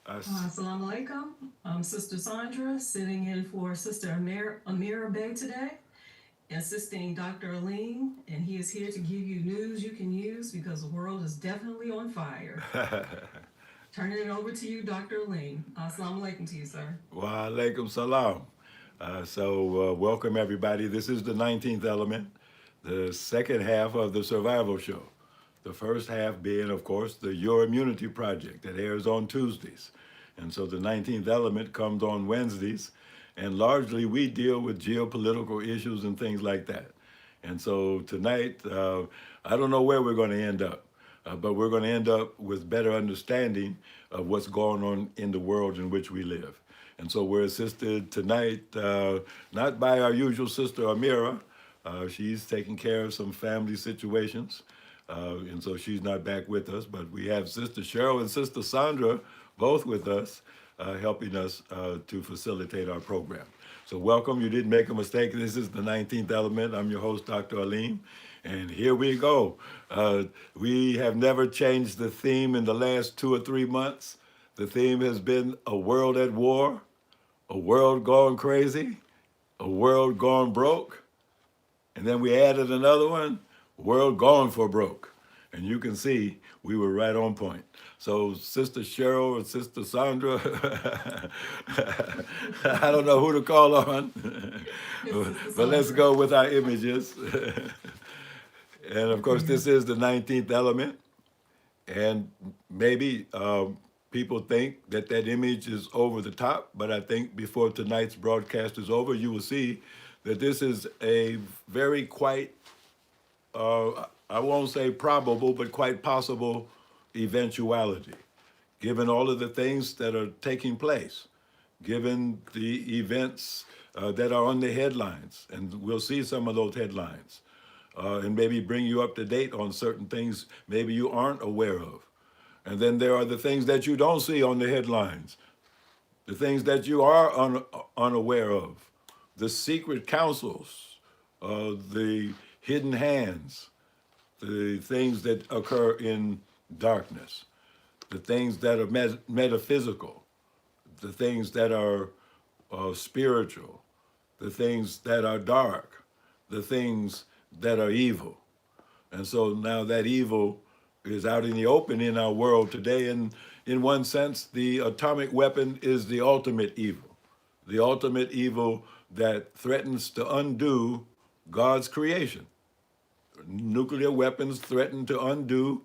Assalamu alaikum. I'm Sister Sandra, sitting in for Sister Amira Bey today, assisting Dr. Alim, and he is here to give you news you can use because the world is definitely on fire. Turning it over to you, Dr. Alim. Assalamu alaikum to you, sir. Wa alaikum salam. Welcome everybody. This is the 19th element, the second half of the survival show. The first half being, of course, the Your Immunity Project that airs on Tuesdays. And so the 19th element comes on Wednesdays, and largely we deal with geopolitical issues and things like that. And so tonight, I don't know where we're going to end up, but we're going to end up with better understanding of what's going on in the world in which we live. And so we're assisted tonight, not by our usual sister Amira. She's taking care of some family situations. And so she's not back with us, but we have Sister Cheryl and Sister Sandra both with us, helping us to facilitate our program. So welcome, you didn't make a mistake. This is the 19th element. I'm your host, Dr. Alim, and here we go. We have never changed the theme in the last 2 or 3 months. The theme has been a world at war, a world gone crazy, a world gone broke, and then we added another one, world gone for broke. And you can see we were right on point. So Sister Cheryl and Sister Sandra, I don't know who to call on, but let's go with our images. And of course, this is the 19th element. And maybe people think that that image is over the top, but I think before tonight's broadcast is over, you will see that this is a very quite, I won't say probable, but quite possible eventuality, given all of the things that are taking place, given the events that are on the headlines, and we'll see some of those headlines, and maybe bring you up to date on certain things maybe you aren't aware of. And then there are the things that you don't see on the headlines, the things that you are unaware of, the secret counsels, the hidden hands, the things that occur in darkness, the things that are metaphysical, the things that are spiritual, the things that are dark, the things that are evil. And so now that evil is out in the open in our world today. And in one sense, the atomic weapon is the ultimate evil that threatens to undo God's creation. Nuclear weapons threaten to undo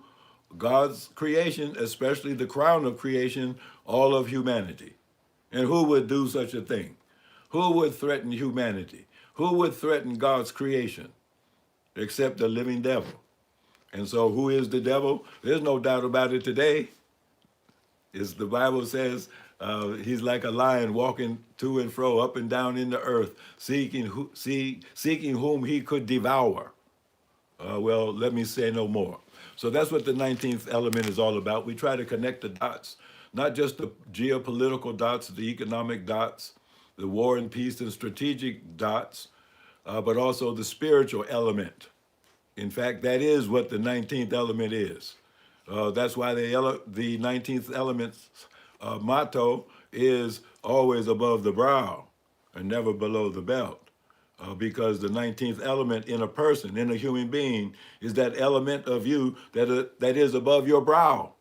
God's creation, especially the crown of creation, all of humanity. And who would do such a thing? Who would threaten humanity? Who would threaten God's creation except the living devil? And so who is the devil? There's no doubt about it today. As the Bible says, he's like a lion walking to and fro, up and down in the earth, seeking whom he could devour. Well, let me say no more. So that's what the 19th element is all about. We try to connect the dots, not just the geopolitical dots, the economic dots, the war and peace and strategic dots, but also the spiritual element. In fact, that is what the 19th element is. That's why the 19th element's motto is always above the brow and never below the belt. Because the 19th element in a person, in a human being, is that element of you that is above your brow,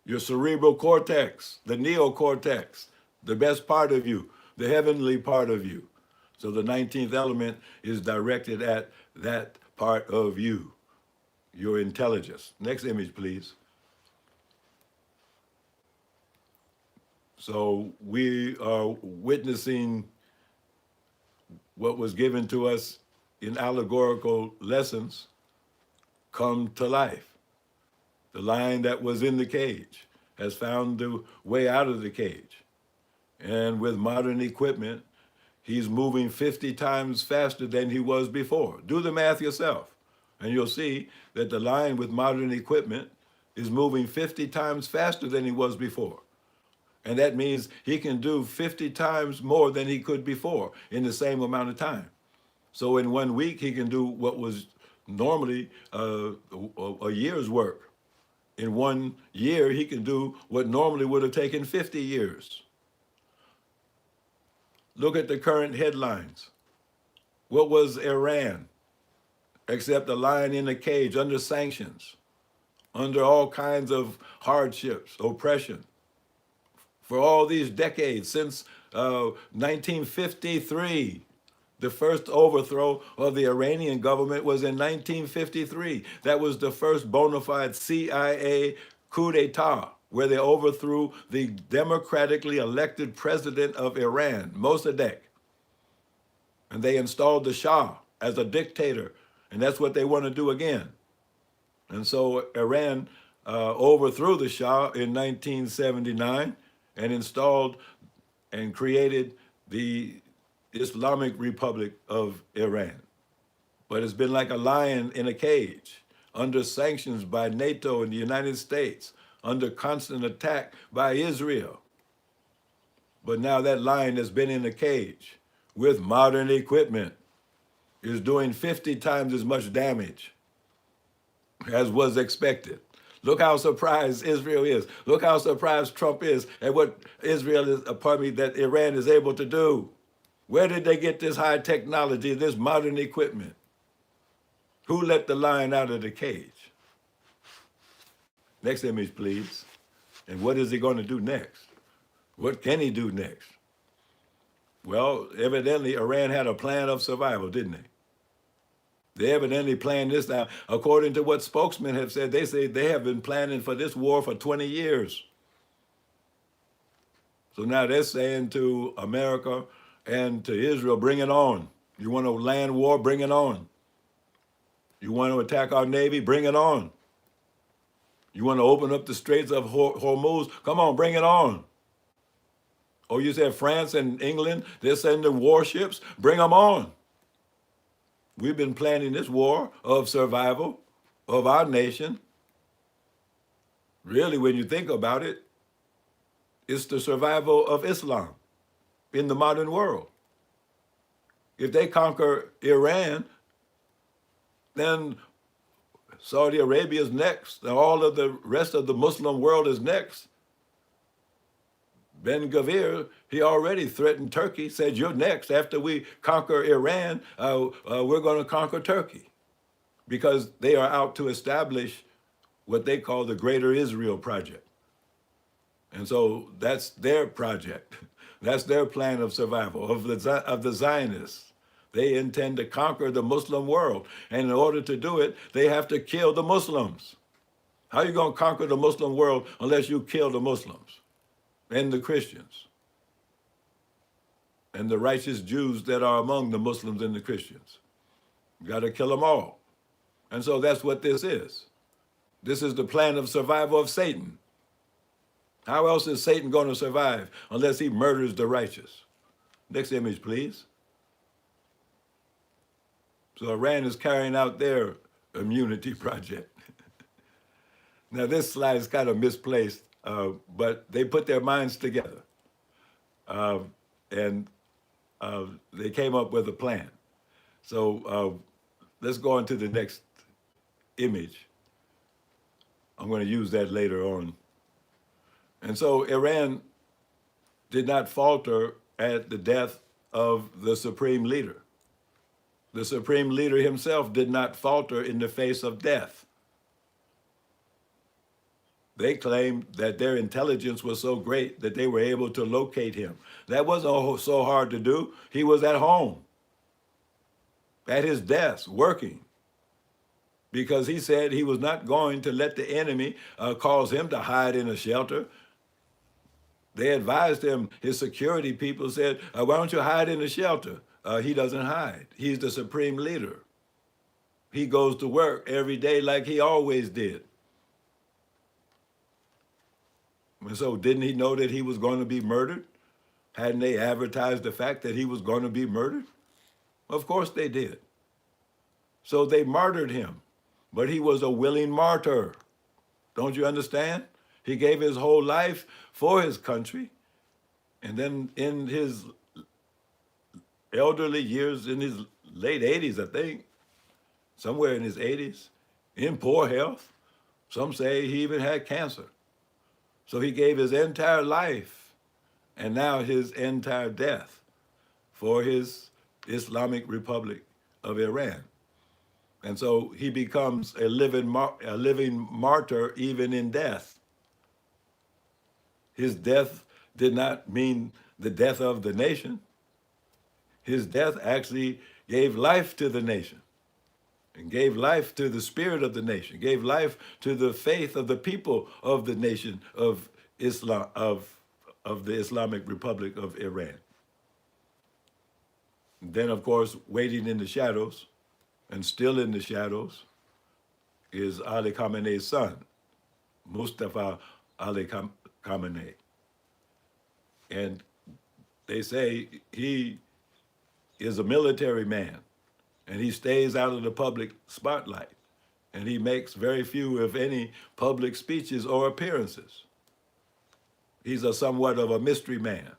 your cerebral cortex, the neocortex, the best part of you, the heavenly part of you. So the 19th element is directed at that part of you. your intelligence. Next image, please. So we are witnessing what was given to us in allegorical lessons come to life. The lion that was in the cage has found the way out of the cage. And with modern equipment, he's moving 50 times faster than he was before. Do the math yourself, and you'll see that the lion with modern equipment is moving 50 times faster than he was before. And that means he can do 50 times more than he could before in the same amount of time. So in 1 week, he can do what was normally a year's work. In 1 year, he can do what normally would have taken 50 years. Look at the current headlines. What was Iran except a lion in a cage under sanctions, under all kinds of hardships, oppression, for all these decades, since 1953. The first overthrow of the Iranian government was in 1953. That was the first bona fide CIA coup d'etat, where they overthrew the democratically elected president of Iran, Mossadegh. And they installed the Shah as a dictator, and that's what they want to do again. And so Iran overthrew the Shah in 1979 and installed and created the Islamic Republic of Iran. But it's been like a lion in a cage, under sanctions by NATO and the United States, under constant attack by Israel. But now that lion has been in a cage with modern equipment is doing 50 times as much damage as was expected. Look how surprised Israel is. Look how surprised Trump is at what that Iran is able to do. Where did they get this high technology, this modern equipment? Who let the lion out of the cage? Next image, please. And what is he going to do next? What can he do next? Well, evidently, Iran had a plan of survival, didn't they? They evidently planned this now. According to what spokesmen have said, they say they have been planning for this war for 20 years. So now they're saying to America and to Israel, bring it on. You want a land war? Bring it on. You want to attack our Navy? Bring it on. You want to open up the Straits of Hormuz? Come on, bring it on. Oh, you said France and England, they're sending warships? Bring them on. We've been planning this war of survival of our nation. Really, when you think about it, it's the survival of Islam in the modern world. If they conquer Iran, then Saudi Arabia is next. All of the rest of the Muslim world is next. Ben Gvir, he already threatened Turkey, said, you're next. After we conquer Iran, we're going to conquer Turkey. Because they are out to establish what they call the Greater Israel Project. And so that's their project. That's their plan of survival, of the Zionists. They intend to conquer the Muslim world. And in order to do it, they have to kill the Muslims. How are you going to conquer the Muslim world unless you kill the Muslims? And the Christians, and the righteous Jews that are among the Muslims and the Christians. You got to kill them all. And so that's what this is. This is the plan of survival of Satan. How else is Satan going to survive unless he murders the righteous? Next image, please. So Iran is carrying out their immunity project. Now this slide is kind of misplaced. But they put their minds together and they came up with a plan. So let's go on to the next image. I'm going to use that later on. And so Iran did not falter at the death of the supreme leader. The supreme leader himself did not falter in the face of death. They claimed that their intelligence was so great that they were able to locate him. That wasn't so hard to do. He was at home, at his desk, working. because he said he was not going to let the enemy cause him to hide in a shelter. They advised him, his security people said, why don't you hide in a shelter? He doesn't hide. He's the supreme leader. He goes to work every day like he always did. And so didn't he know that he was going to be murdered? Hadn't they advertised the fact that he was going to be murdered? Of course they did. So they martyred him, but he was a willing martyr. Don't you understand? He gave his whole life for his country. And then in his elderly years, in his late 80s, I think, somewhere in his 80s, in poor health, some say he even had cancer. So he gave his entire life and now his entire death for his Islamic Republic of Iran. And so he becomes a living martyr even in death. His death did not mean the death of the nation. His death actually gave life to the nation and gave life to the spirit of the nation, gave life to the faith of the people of the nation of Islam, of the Islamic Republic of Iran. And then, of course, waiting in the shadows and still in the shadows is Ali Khamenei's son, Mustafa Ali Khamenei. And they say he is a military man and he stays out of the public spotlight and he makes very few, if any, public speeches or appearances. He's somewhat of a mystery man.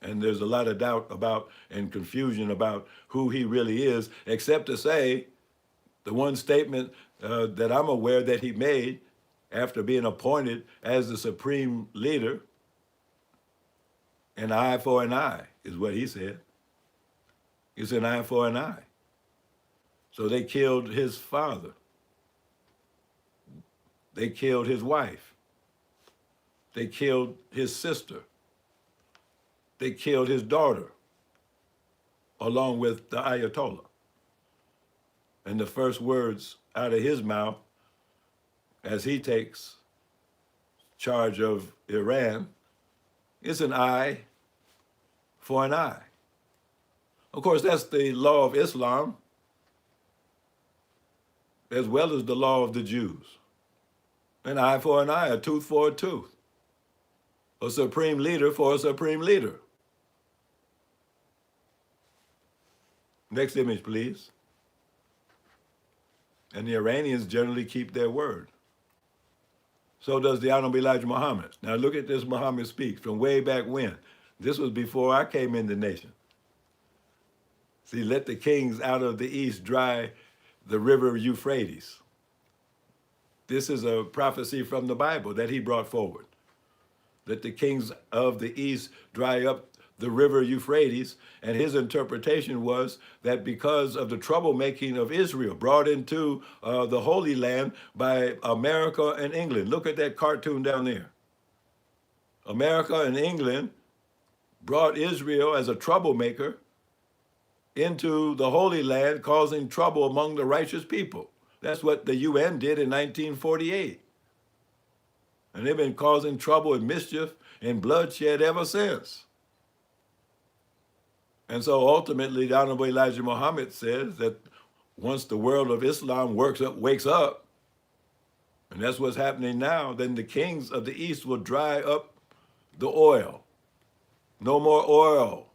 And there's a lot of doubt about and confusion about who he really is, except to say the one statement that I'm aware that he made after being appointed as the supreme leader, an eye for an eye is what he said. It's an eye for an eye. So they killed his father. They killed his wife. They killed his sister. They killed his daughter, along with the Ayatollah. And the first words out of his mouth as he takes charge of Iran is an eye for an eye. Of course, that's the law of Islam, as well as the law of the Jews. An eye for an eye, a tooth for a tooth. A supreme leader for a supreme leader. Next image, please. And the Iranians generally keep their word. So does the Honorable Elijah Muhammad. Now look at this Muhammad speaks from way back when. This was before I came in the nation. See, let the kings out of the east dry the river Euphrates. This is a prophecy from the Bible that he brought forward. Let the kings of the east dry up the river Euphrates, and his interpretation was that because of the troublemaking of Israel brought into the Holy Land by America and England. Look at that cartoon down there. America and England brought Israel as a troublemaker into the Holy Land, causing trouble among the righteous people. That's what the UN did in 1948. And they've been causing trouble and mischief and bloodshed ever since. And so ultimately, the Honorable Elijah Muhammad says that once the world of Islam wakes up, and that's what's happening now, then the kings of the East will dry up the oil. No more oil.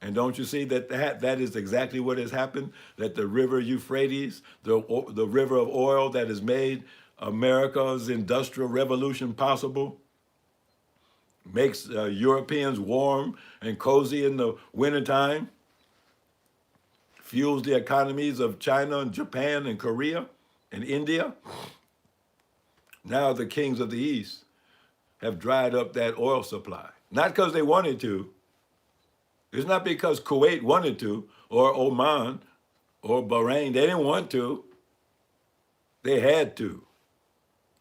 And don't you see that that is exactly what has happened? That the river Euphrates, the river of oil that has made America's industrial revolution possible, makes Europeans warm and cozy in the wintertime, fuels the economies of China and Japan and Korea and India. Now the kings of the East have dried up that oil supply. Not because they wanted to. It's not because Kuwait wanted to, or Oman, or Bahrain. They didn't want to. They had to.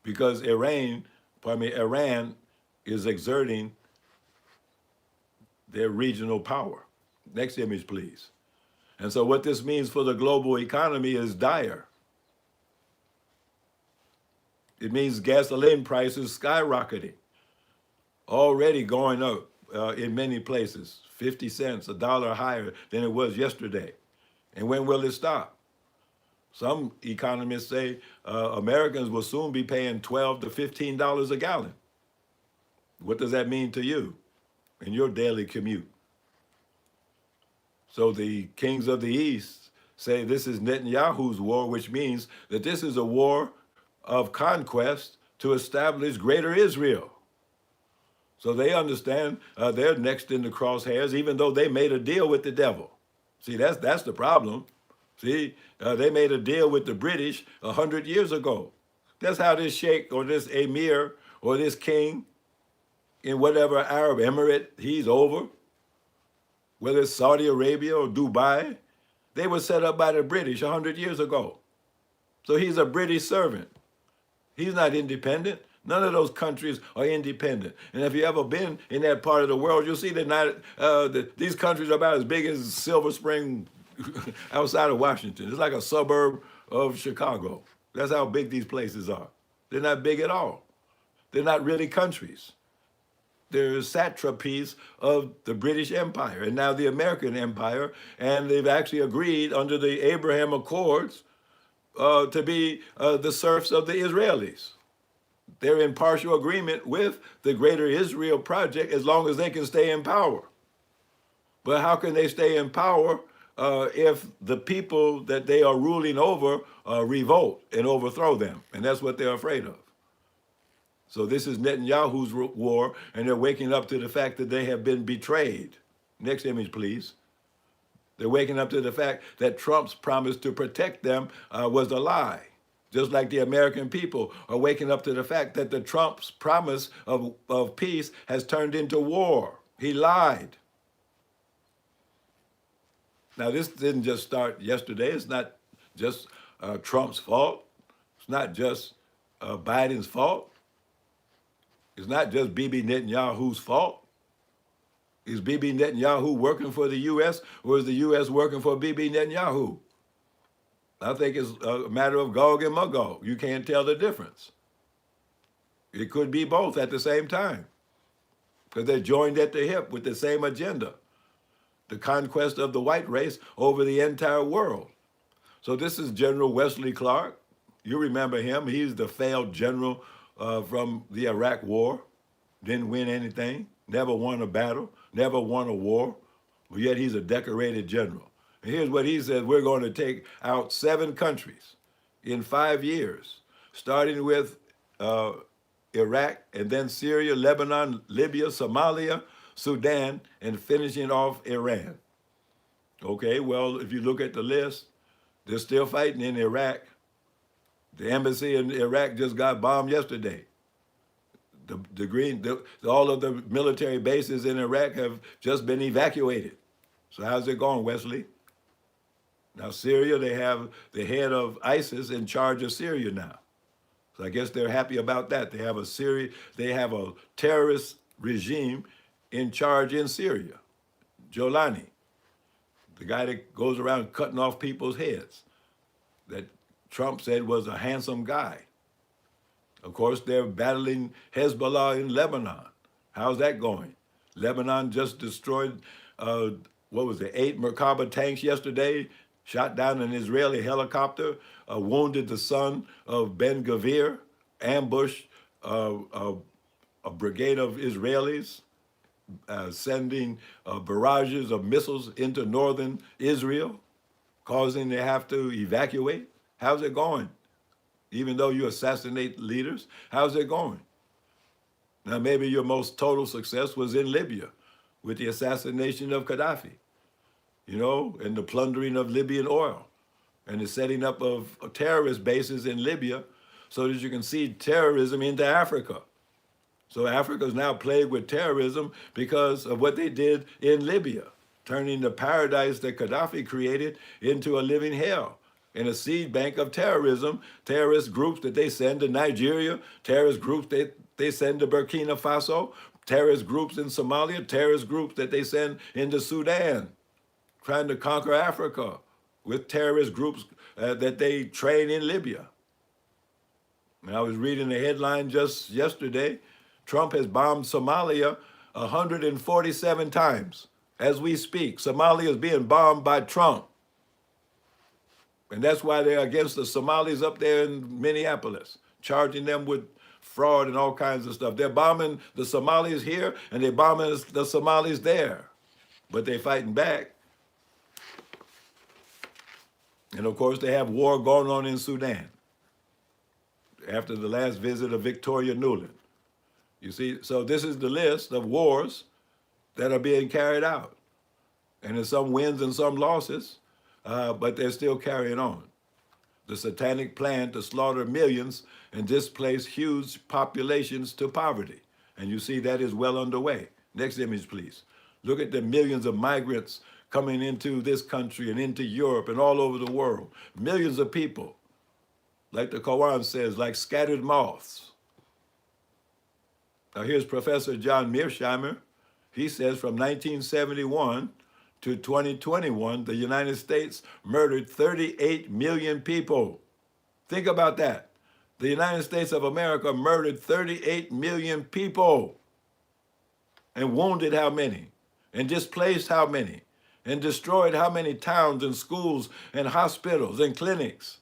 Because Iran is exerting their regional power. Next image, please. And so what this means for the global economy is dire. It means gasoline prices skyrocketing, already going up in many places, 50 cents, $1 higher than it was yesterday. And when will it stop? Some economists say Americans will soon be paying $12 to $15 a gallon. What does that mean to you in your daily commute? So the kings of the East say this is Netanyahu's war, which means that this is a war of conquest to establish greater Israel. So they understand they're next in the crosshairs, even though they made a deal with the devil. See, that's the problem. See, they made a deal with the British 100 years ago. That's how this sheikh or this emir or this king in whatever Arab emirate he's over, whether it's Saudi Arabia or Dubai, they were set up by the British 100 years ago. So he's a British servant. He's not independent. None of those countries are independent. And if you've ever been in that part of the world, you'll see that these countries are about as big as Silver Spring outside of Washington. It's like a suburb of Chicago. That's how big these places are. They're not big at all. They're not really countries. They're satrapies of the British Empire and now the American Empire, and they've actually agreed under the Abraham Accords to be the serfs of the Israelis. They're in partial agreement with the Greater Israel Project as long as they can stay in power. But how can they stay in power if the people that they are ruling over revolt and overthrow them? And that's what they're afraid of. So this is Netanyahu's war, and they're waking up to the fact that they have been betrayed. Next image, please. They're waking up to the fact that Trump's promise to protect them was a lie. Just like the American people are waking up to the fact that the Trump's promise of peace has turned into war. He lied. Now, this didn't just start yesterday. It's not just Trump's fault. It's not just Biden's fault. It's not just Bibi Netanyahu's fault. Is Bibi Netanyahu working for the U.S. or is the U.S. working for Bibi Netanyahu? I think it's a matter of Gog and Magog. You can't tell the difference. It could be both at the same time because they're joined at the hip with the same agenda, the conquest of the white race over the entire world. So this is General Wesley Clark. You remember him. He's the failed general from the Iraq War. Didn't win anything, never won a battle, never won a war, but yet he's a decorated general. And here's what he says: we're going to take out 7 countries in 5 years, starting with Iraq, and then Syria, Lebanon, Libya, Somalia, Sudan, and finishing off Iran. Okay, well, if you look at the list, they're still fighting in Iraq. The embassy in Iraq just got bombed yesterday. All of the military bases in Iraq have just been evacuated. So how's it going, Wesley? Now, Syria, they have the head of ISIS in charge of Syria now. So I guess they're happy about that. They have a terrorist regime in charge in Syria. Jolani, the guy that goes around cutting off people's heads, that Trump said was a handsome guy. Of course, they're battling Hezbollah in Lebanon. How's that going? Lebanon just destroyed, 8 Merkaba tanks yesterday, shot down an Israeli helicopter, wounded the son of Ben Gvir, ambushed a brigade of Israelis, sending barrages of missiles into northern Israel, causing they have to evacuate. How's it going? Even though you assassinate leaders, how's it going? Now, maybe your most total success was in Libya with the assassination of Gaddafi, and the plundering of Libyan oil and the setting up of terrorist bases in Libya so that you can seed terrorism into Africa. So Africa is now plagued with terrorism because of what they did in Libya, turning the paradise that Gaddafi created into a living hell and a seed bank of terrorism, terrorist groups that they send to Nigeria, terrorist groups that they send to Burkina Faso, terrorist groups in Somalia, terrorist groups that they send into Sudan, trying to conquer Africa with terrorist groups that they train in Libya. And I was reading the headline just yesterday. Trump has bombed Somalia 147 times. As we speak, Somalia is being bombed by Trump. And that's why they're against the Somalis up there in Minneapolis, charging them with fraud and all kinds of stuff. They're bombing the Somalis here and they're bombing the Somalis there. But they're fighting back. And of course, they have war going on in Sudan after the last visit of Victoria Nuland. You see, so this is the list of wars that are being carried out. And there's some wins and some losses, but they're still carrying on. The satanic plan to slaughter millions and displace huge populations to poverty. And you see that is well underway. Next image, please. Look at the millions of migrants coming into this country and into Europe and all over the world. Millions of people, like the Quran says, like scattered moths. Now here's Professor John Mearsheimer. He says from 1971 to 2021, the United States murdered 38 million people. Think about that. The United States of America murdered 38 million people. And wounded how many? And displaced how many? And destroyed how many towns and schools and hospitals and clinics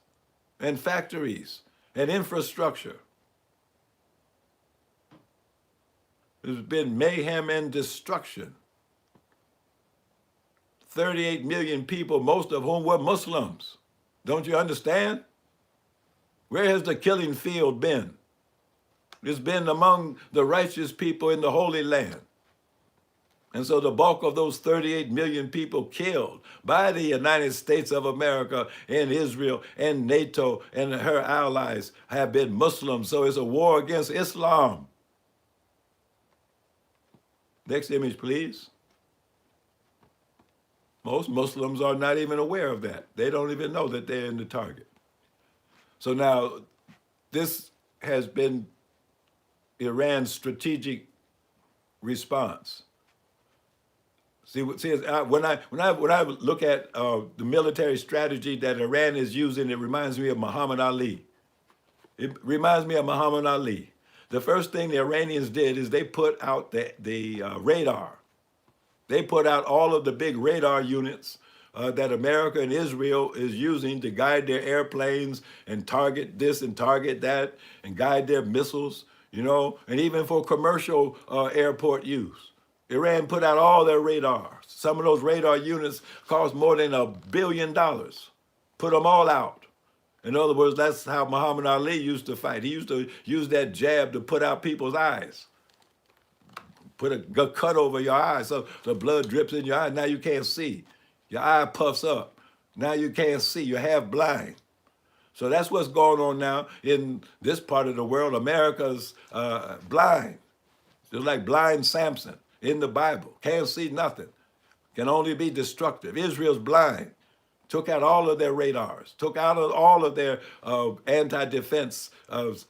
and factories and infrastructure? There's been mayhem and destruction. 38 million people, most of whom were Muslims. Don't you understand? Where has the killing field been? It's been among the righteous people in the Holy Land. And so the bulk of those 38 million people killed by the United States of America and Israel and NATO and her allies have been Muslims. So it's a war against Islam. Next image, please. Most Muslims are not even aware of that. They don't even know that they're in the target. So now, this has been Iran's strategic response. See, when I look at the military strategy that Iran is using, it reminds me of Muhammad Ali. It reminds me of Muhammad Ali. The first thing the Iranians did is they put out the radar. They put out all of the big radar units that America and Israel is using to guide their airplanes and target this and target that and guide their missiles, you know, and even for commercial airport use. Iran put out all their radars. Some of those radar units cost more than $1 billion. Put them all out. In other words, that's how Muhammad Ali used to fight. He used to use that jab to put out people's eyes. Put a cut over your eye so the blood drips in your eye. Now you can't see. Your eye puffs up. Now you can't see. You're half blind. So that's what's going on now in this part of the world. America's blind. Just like blind Samson in the Bible. Can't see nothing. Can only be destructive. Israel's blind. Took out all of their radars. Took out all of their anti-defense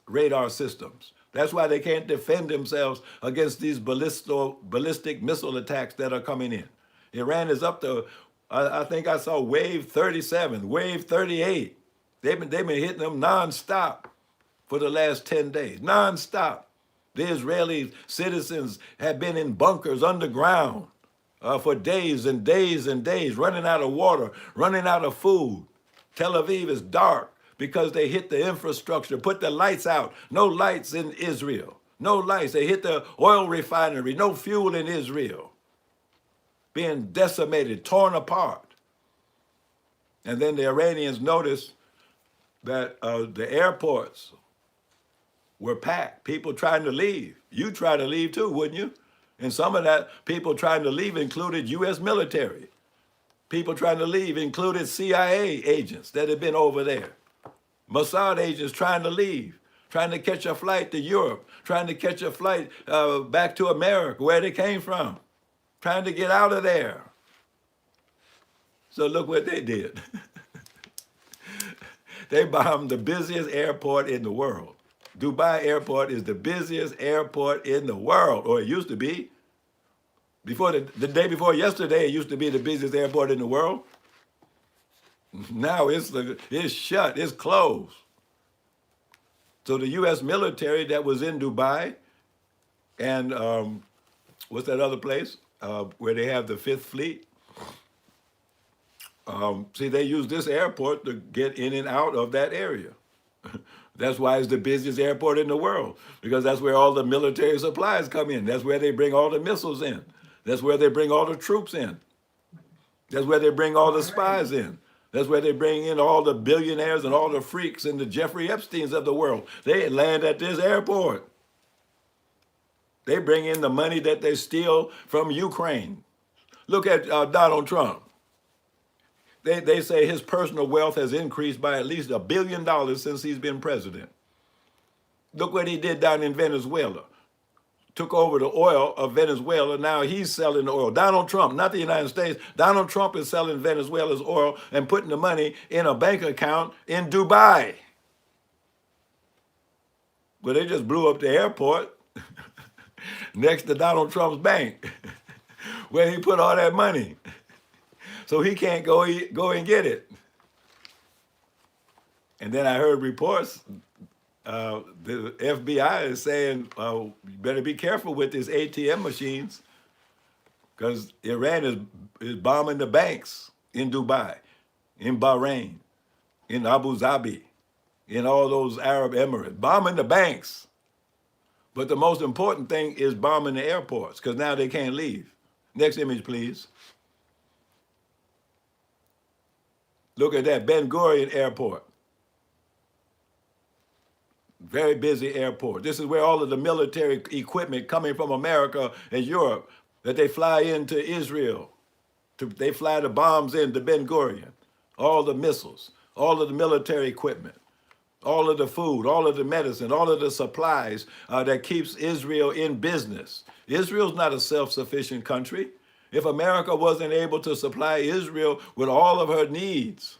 radar systems. That's why they can't defend themselves against these ballistic missile attacks that are coming in. Iran is up to, I think I saw wave 37, wave 38. They've been hitting them nonstop for the last 10 days, nonstop. The Israeli citizens have been in bunkers underground for days and days and days, running out of water, running out of food. Tel Aviv is dark because they hit the infrastructure, put the lights out. No lights in Israel. No lights. They hit the oil refinery. No fuel in Israel. Being decimated, torn apart. And then the Iranians noticed that the airports were packed. People trying to leave. You try to leave too, wouldn't you? And some of that people trying to leave included U.S. military. People trying to leave included CIA agents that had been over there. Mossad agents trying to leave, trying to catch a flight to Europe, trying to catch a flight back to America, where they came from, trying to get out of there. So look what they did. They bombed the busiest airport in the world. Dubai Airport is the busiest airport in the world, or it used to be. Before the day before yesterday, it used to be the busiest airport in the world. Now it's shut, it's closed. So the U.S. military that was in Dubai and what's that other place where they have the Fifth Fleet? See, they use this airport to get in and out of that area. That's why it's the busiest airport in the world, because that's where all the military supplies come in. That's where they bring all the missiles in. That's where they bring all the troops in. That's where they bring all the spies in. That's where they bring in all the billionaires and all the freaks and the Jeffrey Epsteins of the world. They land at this airport. They bring in the money that they steal from Ukraine. Look at Donald Trump. They say his personal wealth has increased by at least $1 billion since he's been president. Look what he did down in Venezuela. Took over the oil of Venezuela. Now he's selling the oil. Donald Trump, not the United States. Donald Trump is selling Venezuela's oil and putting the money in a bank account in Dubai. Well, they just blew up the airport next to Donald Trump's bank where he put all that money. So he can't go and get it. And then I heard reports, the FBI is saying, you better be careful with these ATM machines because Iran is bombing the banks in Dubai, in Bahrain, in Abu Dhabi, in all those Arab Emirates, bombing the banks. But the most important thing is bombing the airports because now they can't leave. Next image, please. Look at that, Ben Gurion Airport. Very busy airport. This is where all of the military equipment coming from America and Europe, that they fly into Israel. They fly the bombs into Ben Gurion. All the missiles, all of the military equipment, all of the food, all of the medicine, all of the supplies that keeps Israel in business. Israel's not a self-sufficient country. If America wasn't able to supply Israel with all of her needs,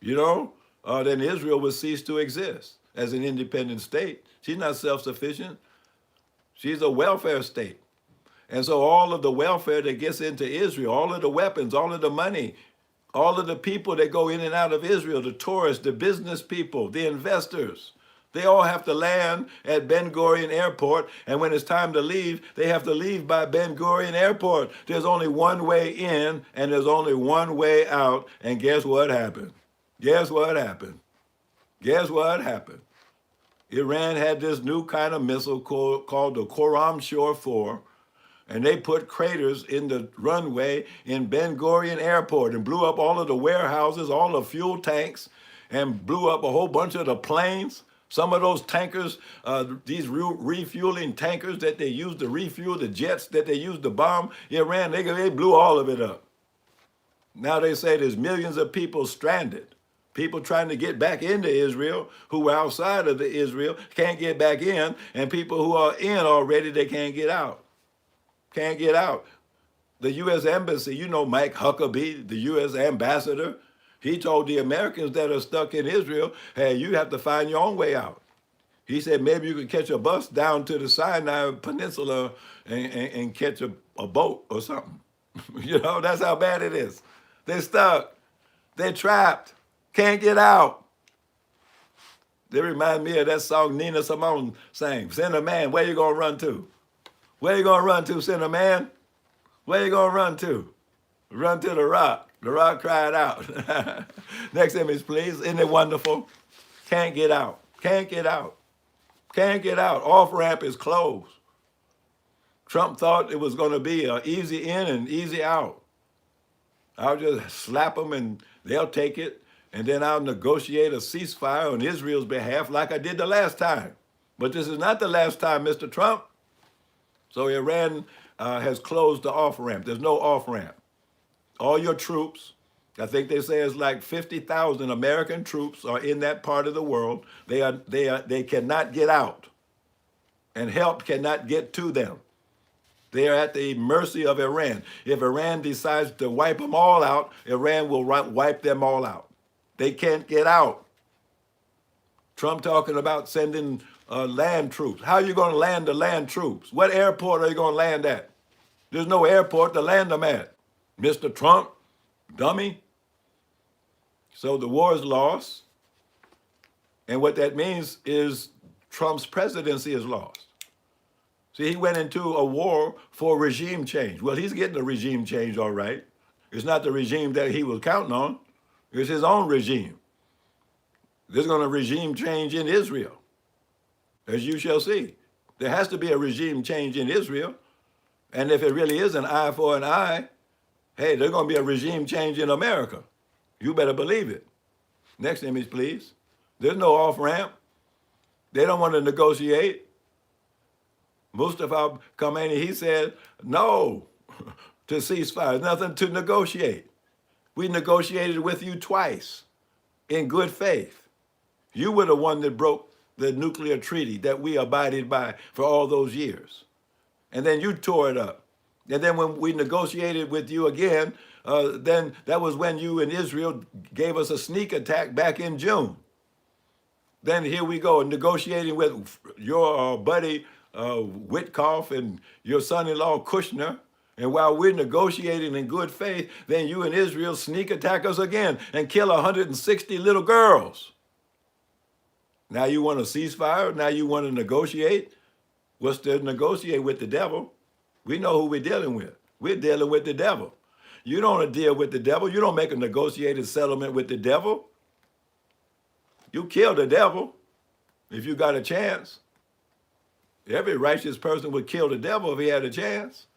then Israel would cease to exist as an independent state. She's not self-sufficient. She's a welfare state. And so all of the welfare that gets into Israel, all of the weapons, all of the money, all of the people that go in and out of Israel, the tourists, the business people, the investors, they all have to land at Ben Gurion Airport, and when it's time to leave, they have to leave by Ben Gurion Airport. There's only one way in, and there's only one way out, and guess what happened? Guess what happened? Guess what happened? Iran had this new kind of missile called the Khorram Shore 4, and they put craters in the runway in Ben Gurion Airport and blew up all of the warehouses, all the fuel tanks, and blew up a whole bunch of the planes. Some of those tankers, these refueling tankers that they used to refuel the jets that they used to bomb Iran, they blew all of it up. Now they say there's millions of people stranded. People trying to get back into Israel who were outside of the Israel can't get back in, and people who are in already, they can't get out. Can't get out. The U.S. Embassy, Mike Huckabee, the U.S. ambassador, he told the Americans that are stuck in Israel, hey, you have to find your own way out. He said maybe you could catch a bus down to the Sinai Peninsula and catch a boat or something. That's how bad it is. They're stuck. They're trapped. Can't get out. They remind me of that song Nina Simone sang, Sinner Man, where you gonna run to? Where you gonna run to, Sinner Man? Where you gonna run to? Run to the rock. The rock cried out. Next image, please. Isn't it wonderful? Can't get out. Can't get out. Can't get out. Off-ramp is closed. Trump thought it was going to be an easy in and easy out. I'll just slap them and they'll take it. And then I'll negotiate a ceasefire on Israel's behalf like I did the last time. But this is not the last time, Mr. Trump. So Iran has closed the off-ramp. There's no off-ramp. All your troops, I think they say it's like 50,000 American troops are in that part of the world. They cannot get out, and help cannot get to them. They are at the mercy of Iran. If Iran decides to wipe them all out, Iran will wipe them all out. They can't get out. Trump talking about sending land troops. How are you going to land the land troops? What airport are you going to land at? There's no airport to land them at. Mr. Trump, dummy. So the war is lost. And what that means is Trump's presidency is lost. See, he went into a war for regime change. Well, he's getting a regime change, all right. It's not the regime that he was counting on. It's his own regime. There's going to regime change in Israel, as you shall see. There has to be a regime change in Israel. And if it really is an eye for an eye, hey, there's going to be a regime change in America. You better believe it. Next image, please. There's no off-ramp. They don't want to negotiate. Mustafa Khomeini, he said, no to ceasefire, nothing to negotiate. We negotiated with you twice in good faith. You were the one that broke the nuclear treaty that we abided by for all those years. And then you tore it up. And then when we negotiated with you again, then that was when you and Israel gave us a sneak attack back in June. Then here we go, negotiating with your buddy Witkoff and your son-in-law Kushner. And while we're negotiating in good faith, then you and Israel sneak attack us again and kill 160 little girls. Now you want a ceasefire? Now you want to negotiate? What's to negotiate with the devil? We know who we're dealing with. We're dealing with the devil. You don't deal with the devil. You don't make a negotiated settlement with the devil. You kill the devil if you got a chance. Every righteous person would kill the devil if he had a chance.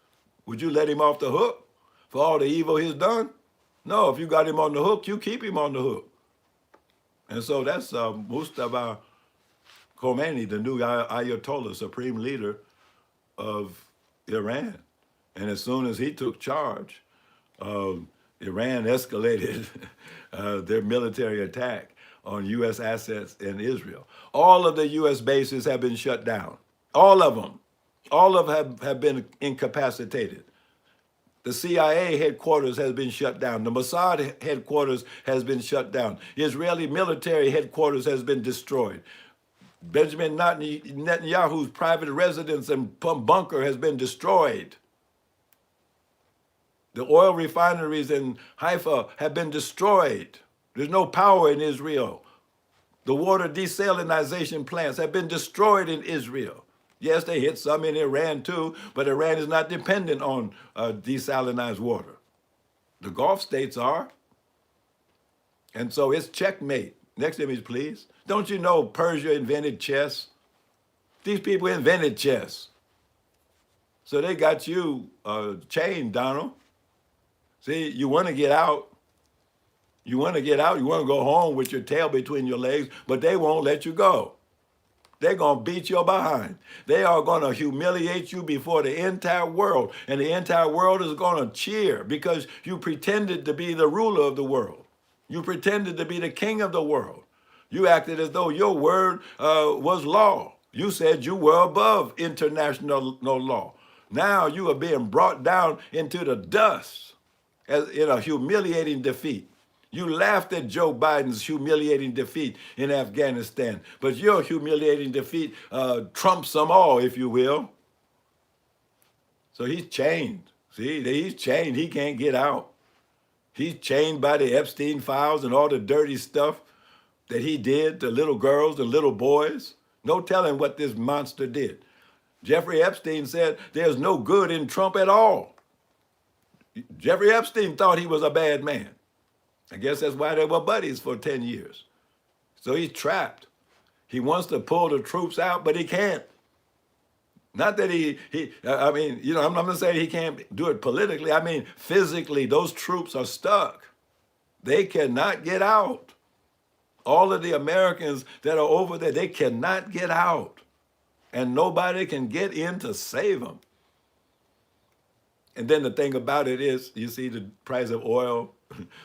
Would you let him off the hook for all the evil he's done? No, if you got him on the hook, you keep him on the hook. And so that's Mustafa Khomeini, the new Ayatollah, supreme leader of Iran. And as soon as he took charge, Iran escalated their military attack on U.S. assets in Israel. All of the U.S. bases have been shut down. All of them. All of them have been incapacitated. The CIA headquarters has been shut down. The Mossad headquarters has been shut down. Israeli military headquarters has been destroyed. Benjamin Netanyahu's private residence and bunker has been destroyed. The oil refineries in Haifa have been destroyed. There's no power in Israel. The water desalinization plants have been destroyed in Israel. Yes, they hit some in Iran too, but Iran is not dependent on desalinized water. The Gulf states are. And so it's checkmate. Next image, please. Don't you know Persia invented chess? These people invented chess. So they got you chained, Donald. See, you want to get out. You want to get out. You want to go home with your tail between your legs, but they won't let you go. They're going to beat your behind. They are going to humiliate you before the entire world. And the entire world is going to cheer because you pretended to be the ruler of the world. You pretended to be the king of the world. You acted as though your word was law. You said you were above international law. Now you are being brought down into the dust as in a humiliating defeat. You laughed at Joe Biden's humiliating defeat in Afghanistan, but your humiliating defeat trumps them all, if you will. So he's chained. See, he's chained. He can't get out. He's chained by the Epstein files and all the dirty stuff that he did to little girls and little boys. No telling what this monster did. Jeffrey Epstein said there's no good in Trump at all. Jeffrey Epstein thought he was a bad man. I guess that's why they were buddies for 10 years. So he's trapped. He wants to pull the troops out, but he can't. Not that I mean, you know, I'm not going to say he can't do it politically. I mean, physically, those troops are stuck. They cannot get out. All of the Americans that are over there, they cannot get out. And nobody can get in to save them. And then the thing about it is, you see the price of oil.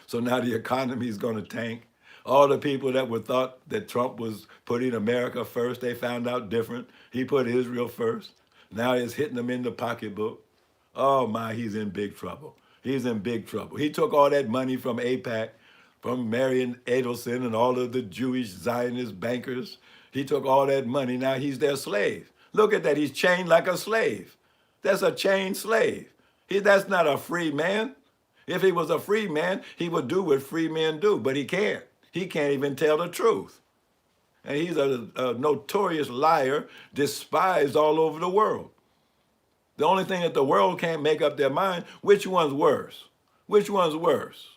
So now the economy is going to tank. All the people that were thought that Trump was putting America first, they found out different. He put Israel first. Now it's hitting them in the pocketbook. Oh my, he's in big trouble. He's in big trouble. He took all that money from AIPAC, from Marion Adelson and all of the Jewish Zionist bankers. He took all that money. Now he's their slave. Look at that. He's chained like a slave. That's a chained slave. That's not a free man. If he was a free man, he would do what free men do, but he can't. He can't even tell the truth. And he's a notorious liar, despised all over the world. The only thing that the world can't make up their mind, which one's worse? Which one's worse?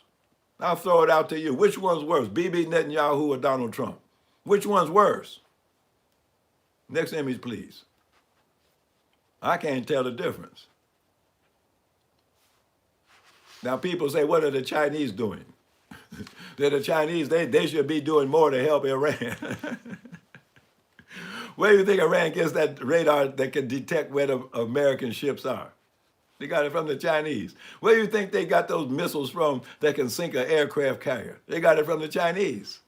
I'll throw it out to you. Which one's worse, Bibi Netanyahu or Donald Trump? Which one's worse? Next image, please. I can't tell the difference. Now people say, what are the Chinese doing? They're the Chinese, they should be doing more to help Iran. Where do you think Iran gets that radar that can detect where the American ships are? They got it from the Chinese. Where do you think they got those missiles from that can sink an aircraft carrier? They got it from the Chinese.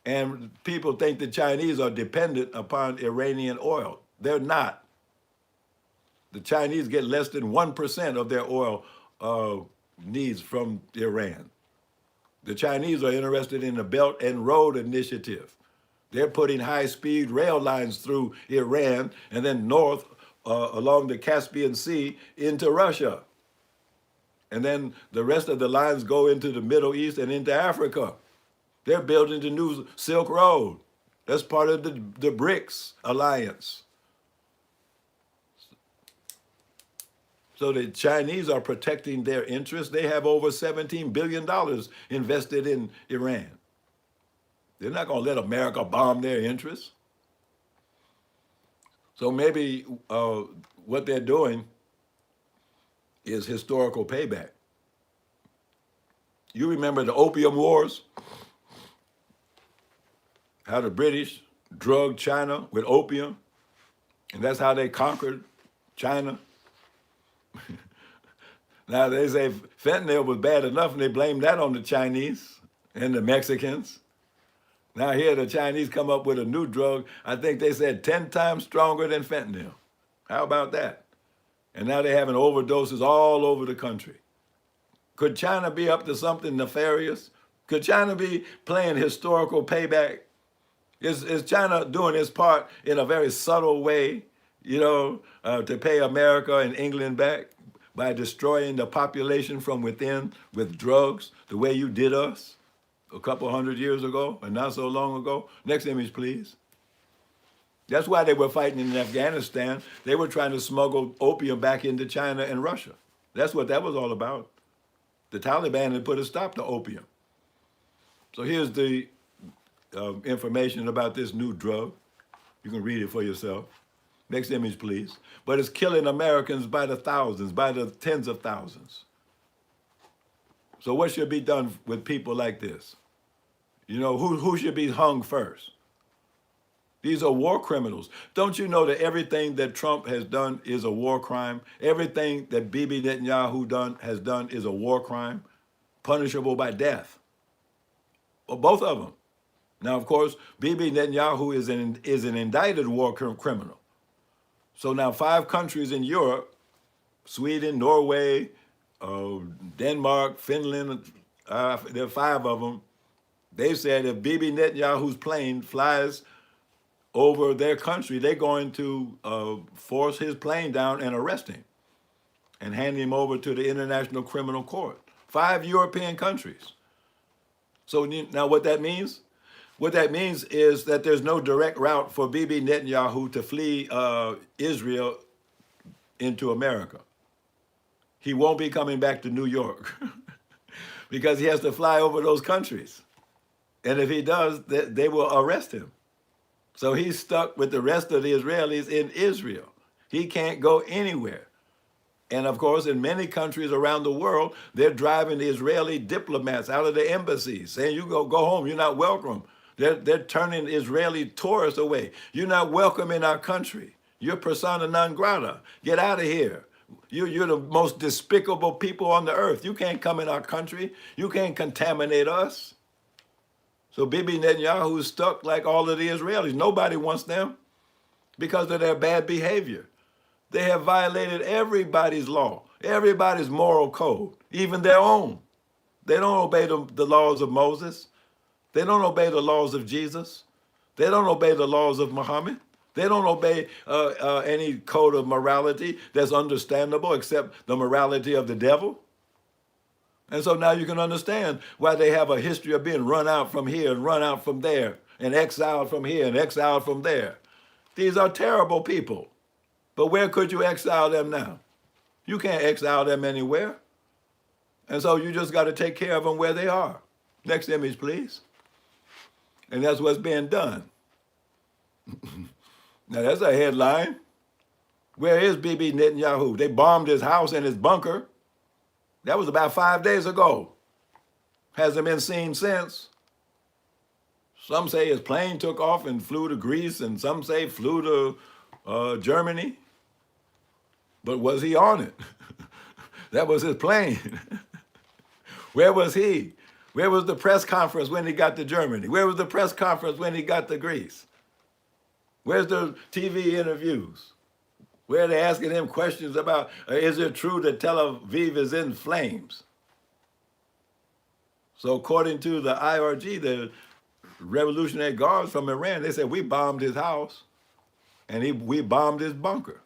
And people think the Chinese are dependent upon Iranian oil. They're not. The Chinese get less than 1% of their oil needs from Iran. The Chinese are interested in the Belt and Road Initiative. They're putting high-speed rail lines through Iran and then north along the Caspian Sea into Russia. And then the rest of the lines go into the Middle East and into Africa. They're building the new Silk Road. That's part of the BRICS alliance. So the Chinese are protecting their interests. They have over $17 billion invested in Iran. They're not going to let America bomb their interests. So maybe what they're doing is historical payback. You remember the Opium Wars? How the British drugged China with opium, and that's how they conquered China. Now they say fentanyl was bad enough and they blame that on the Chinese and the Mexicans. Now here the Chinese come up with a new drug, I think they said 10 times stronger than fentanyl. How about that? And now they're having overdoses all over the country. Could China be up to something nefarious? Could China be playing historical payback? Is China doing its part in a very subtle way, to pay America and England back by destroying the population from within with drugs, the way you did us a couple hundred years ago and not so long ago? Next image, please. That's why they were fighting in Afghanistan. They were trying to smuggle opium back into China and Russia. That's what that was all about. The Taliban had put a stop to opium. So here's the information about this new drug. You can read it for yourself. Next image, please. But it's killing Americans by the thousands, by the tens of thousands. So what should be done with people like this? Who should be hung first? These are war criminals. Don't you know that everything that Trump has done is a war crime? Everything that Bibi Netanyahu has done is a war crime, punishable by death. Well, both of them. Now, of course, Bibi Netanyahu is an indicted war criminal. So now 5 countries in Europe, Sweden, Norway, Denmark, Finland, there are 5 of them. They said if Bibi Netanyahu's plane flies over their country, they're going to force his plane down and arrest him and hand him over to the International Criminal Court. 5 European countries. So now what that means? What that means is that there's no direct route for Bibi Netanyahu to flee Israel into America. He won't be coming back to New York because he has to fly over those countries. And if he does, they will arrest him. So he's stuck with the rest of the Israelis in Israel. He can't go anywhere. And of course, in many countries around the world, they're driving the Israeli diplomats out of the embassies, saying, you go home, you're not welcome. They're turning Israeli tourists away. You're not welcome in our country. You're persona non grata. Get out of here. You're the most despicable people on the earth. You can't come in our country. You can't contaminate us. So Bibi Netanyahu is stuck like all of the Israelis. Nobody wants them because of their bad behavior. They have violated everybody's law, everybody's moral code, even their own. They don't obey the laws of Moses. They don't obey the laws of Jesus. They don't obey the laws of Muhammad. They don't obey any code of morality that's understandable except the morality of the devil. And so now you can understand why they have a history of being run out from here and run out from there and exiled from here and exiled from there. These are terrible people. But where could you exile them now? You can't exile them anywhere. And so you just got to take care of them where they are. Next image, please. And that's what's being done. Now, that's a headline. Where is Bibi Netanyahu? They bombed his house and his bunker. That was about 5 days ago. Hasn't been seen since. Some say his plane took off and flew to Greece, and some say flew to Germany. But was he on it? That was his plane. Where was he? Where was the press conference when he got to Germany? Where was the press conference when he got to Greece? Where's the TV interviews? Where are they asking him questions about, is it true that Tel Aviv is in flames? So according to the IRG, the Revolutionary Guards from Iran, they said, we bombed his house, and we bombed his bunker,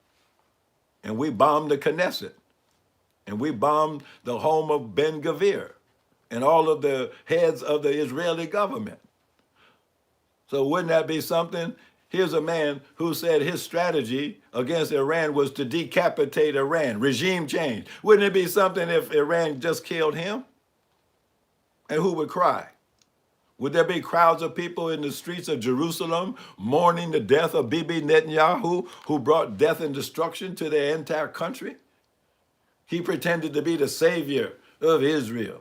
and we bombed the Knesset, and we bombed the home of Ben Gvir, and all of the heads of the Israeli government. So wouldn't that be something? Here's a man who said his strategy against Iran was to decapitate Iran, regime change. Wouldn't it be something if Iran just killed him? And who would cry? Would there be crowds of people in the streets of Jerusalem mourning the death of Bibi Netanyahu, who brought death and destruction to their entire country? He pretended to be the savior of Israel.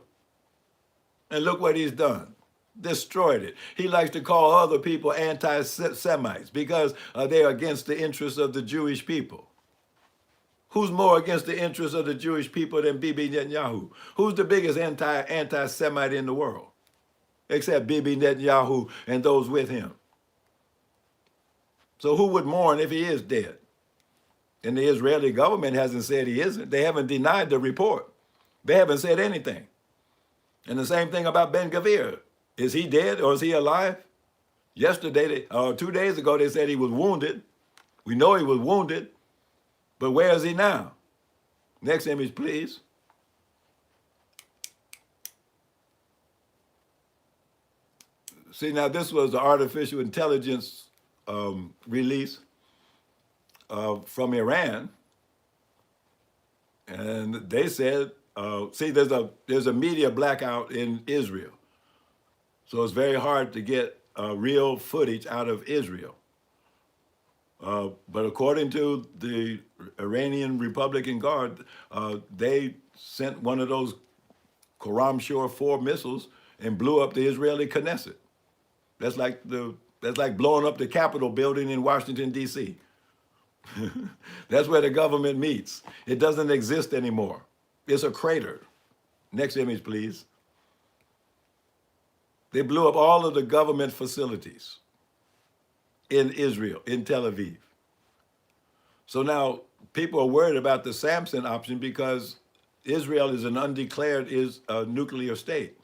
And look what he's done. Destroyed it. He likes to call other people anti-Semites because they're against the interests of the Jewish people. Who's more against the interests of the Jewish people than Bibi Netanyahu? Who's the biggest anti-Semite in the world? Except Bibi Netanyahu and those with him. So who would mourn if he is dead? And the Israeli government hasn't said he isn't. They haven't denied the report. They haven't said anything. And the same thing about Ben Gvir. Is he dead or is he alive? Yesterday, 2 days ago, they said he was wounded. We know he was wounded, but where is he now? Next image, please. See, now this was the artificial intelligence release from Iran. And they said, see, there's a media blackout in Israel. So it's very hard to get real footage out of Israel. But according to the Iranian Republican Guard, they sent one of those Karam Shore 4 missiles and blew up the Israeli Knesset. That's like blowing up the Capitol building in Washington, D.C. That's where the government meets. It doesn't exist anymore. It's a crater. Next image, please. They blew up all of the government facilities in Israel, in Tel Aviv. So now people are worried about the Samson option because Israel is an undeclared nuclear state.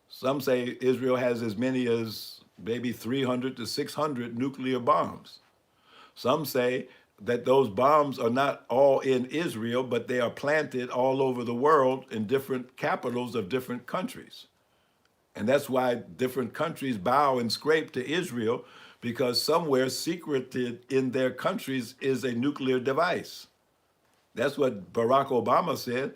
Some say Israel has as many as maybe 300 to 600 nuclear bombs. Some say that those bombs are not all in Israel, but they are planted all over the world in different capitals of different countries. And that's why different countries bow and scrape to Israel, because somewhere secreted in their countries is a nuclear device. That's what Barack Obama said,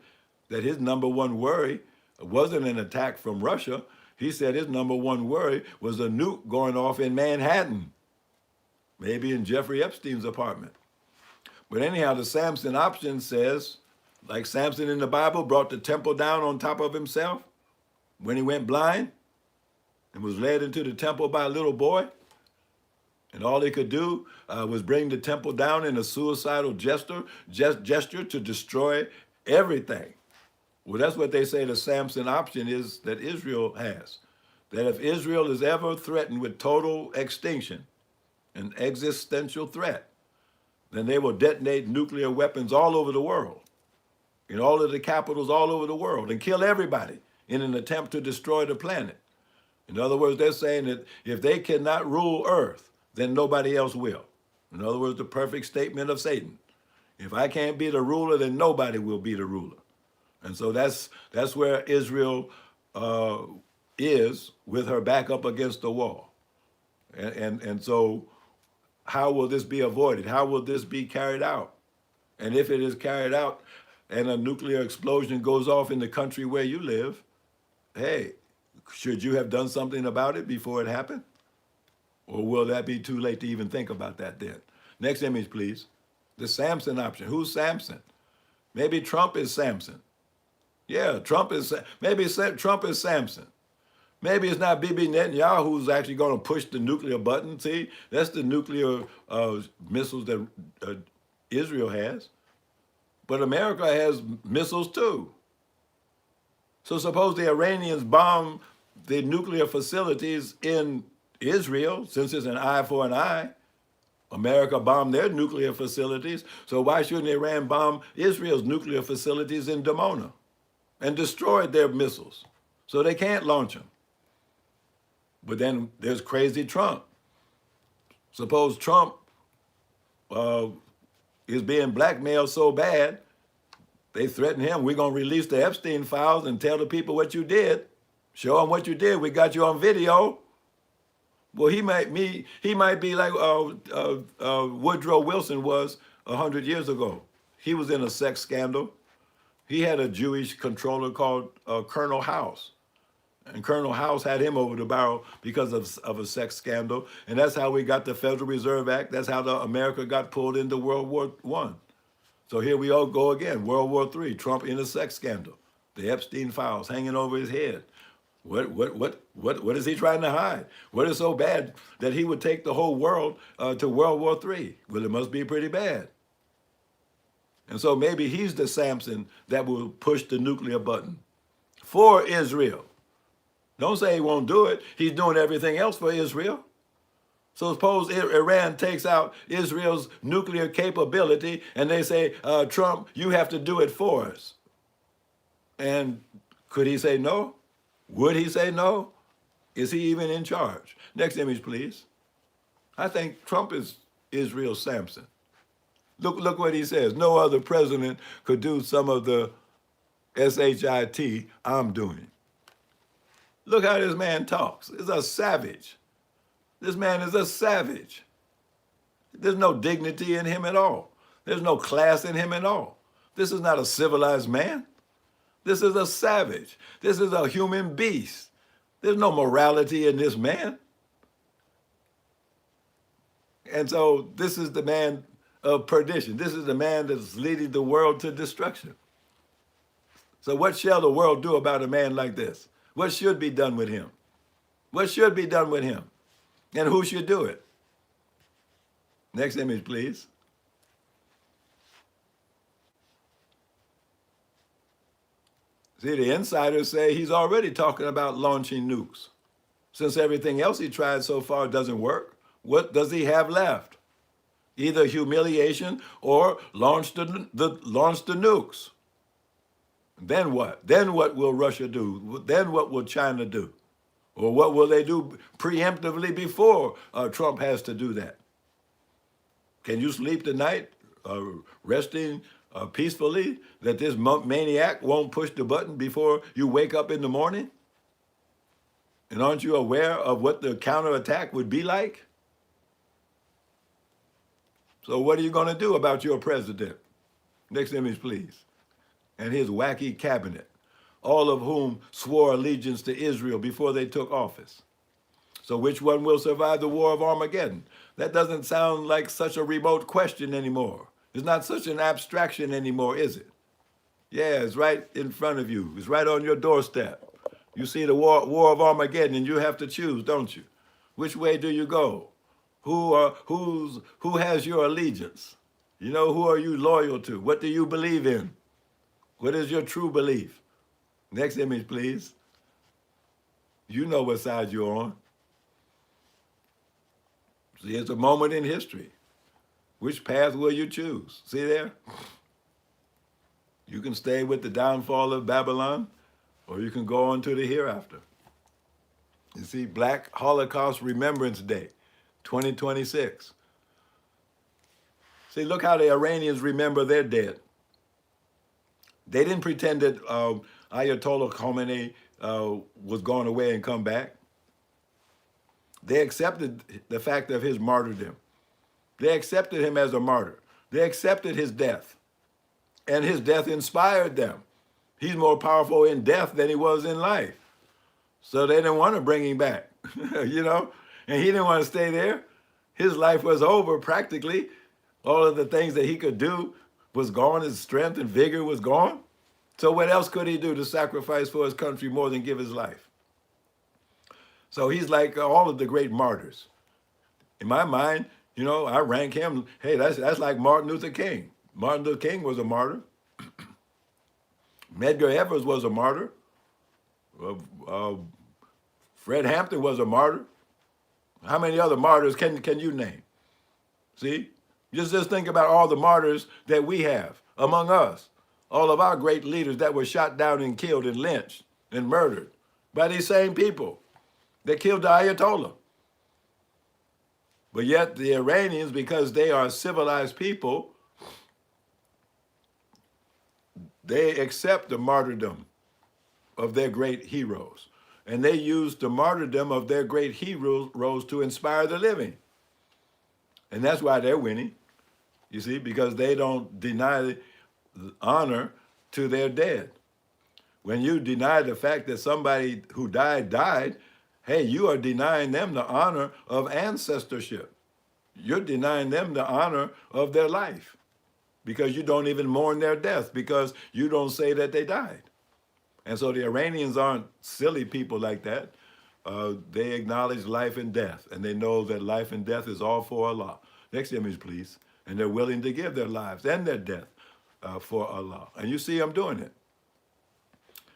that his number one worry wasn't an attack from Russia. He said his number one worry was a nuke going off in Manhattan, maybe in Jeffrey Epstein's apartment. But anyhow, the Samson option says, like Samson in the Bible brought the temple down on top of himself when he went blind and was led into the temple by a little boy, and all he could do was bring the temple down in a suicidal gesture to destroy everything. Well, that's what they say the Samson option is that Israel has. That if Israel is ever threatened with total extinction, an existential threat, then they will detonate nuclear weapons all over the world, in all of the capitals all over the world, and kill everybody in an attempt to destroy the planet. In other words, they're saying that if they cannot rule Earth, then nobody else will. In other words, the perfect statement of Satan. If I can't be the ruler, then nobody will be the ruler. And so that's where Israel is, with her back up against the wall. And so how will this be avoided? How will this be carried out? And if it is carried out and a nuclear explosion goes off in the country where you live, hey, should you have done something about it before it happened? Or will that be too late to even think about that then? Next image, please. The Samson option. Who's Samson? Maybe Trump is Samson. Yeah, Trump is Samson. Maybe it's not Bibi Netanyahu who's actually going to push the nuclear button. See, that's the nuclear missiles that Israel has. But America has missiles too. So suppose the Iranians bomb the nuclear facilities in Israel, since it's an eye for an eye. America bombed their nuclear facilities, so why shouldn't Iran bomb Israel's nuclear facilities in Dimona and destroy their missiles so they can't launch them? But then there's crazy Trump. Suppose Trump is being blackmailed so bad, they threaten him, we're going to release the Epstein files and tell the people what you did. Show them what you did. We got you on video. Well, he might be like Woodrow Wilson was 100 years ago. He was in a sex scandal. He had a Jewish controller called Colonel House. And Colonel House had him over the barrel because of a sex scandal. And that's how we got the Federal Reserve Act. That's how America got pulled into World War I. So here we all go again, World War III, Trump in a sex scandal. The Epstein files hanging over his head. What is he trying to hide? What is so bad that he would take the whole world to World War III? Well, it must be pretty bad. And so maybe he's the Samson that will push the nuclear button for Israel. Don't say he won't do it. He's doing everything else for Israel. So suppose Iran takes out Israel's nuclear capability and they say, Trump, you have to do it for us. And could he say no? Would he say no? Is he even in charge? Next image, please. I think Trump is Israel's Samson. Look what he says. No other president could do some of the SHIT I'm doing. Look how this man talks. He's a savage. This man is a savage. There's no dignity in him at all. There's no class in him at all. This is not a civilized man. This is a savage. This is a human beast. There's no morality in this man. And so this is the man of perdition. This is the man that's leading the world to destruction. So what shall the world do about a man like this? What should be done with him? What should be done with him? And who should do it? Next image, please. See, the insiders say he's already talking about launching nukes. Since everything else he tried so far doesn't work, what does he have left? Either humiliation or launch the nukes. Then what? Then what will Russia do? Then what will China do? Or what will they do preemptively before Trump has to do that? Can you sleep tonight resting peacefully that this maniac won't push the button before you wake up in the morning? And aren't you aware of what the counterattack would be like? So what are you going to do about your president? Next image, please. And his wacky cabinet, all of whom swore allegiance to Israel before they took office. So which one will survive the war of Armageddon? That doesn't sound like such a remote question anymore. It's not such an abstraction anymore, is it? Yeah, it's right in front of you. It's right on your doorstep. You see the war of Armageddon and you have to choose, don't you? Which way do you go? Who has your allegiance? You know, who are you loyal to? What do you believe in? What is your true belief? Next image, please. You know what side you're on. See, it's a moment in history. Which path will you choose? See there? You can stay with the downfall of Babylon, or you can go on to the hereafter. You see, Black Holocaust Remembrance Day, 2026. See, look how the Iranians remember their dead. They didn't pretend that Ayatollah Khomeini was going away and come back. They accepted the fact of his martyrdom. They accepted him as a martyr. They accepted his death. And his death inspired them. He's more powerful in death than he was in life. So they didn't want to bring him back, you know? And he didn't want to stay there. His life was over practically. All of the things that he could do was gone. His strength and vigor was gone. So what else could he do to sacrifice for his country more than give his life? So he's like all of the great martyrs. In my mind, you know, I rank him, hey, that's like Martin Luther King. Martin Luther King was a martyr. Medgar Evers was a martyr. Fred Hampton was a martyr. How many other martyrs can you name? See? Just think about all the martyrs that we have among us. All of our great leaders that were shot down and killed and lynched and murdered by these same people that killed the Ayatollah. But yet the Iranians, because they are civilized people, they accept the martyrdom of their great heroes. And they use the martyrdom of their great heroes to inspire the living. And that's why they're winning, you see, because they don't deny honor to their dead. When you deny the fact that somebody who died, hey, you are denying them the honor of ancestorship. You're denying them the honor of their life because you don't even mourn their death because you don't say that they died. And so the Iranians aren't silly people like that. They acknowledge life and death, and they know that life and death is all for Allah. Next image, please. And they're willing to give their lives and their death for Allah. And you see them doing it.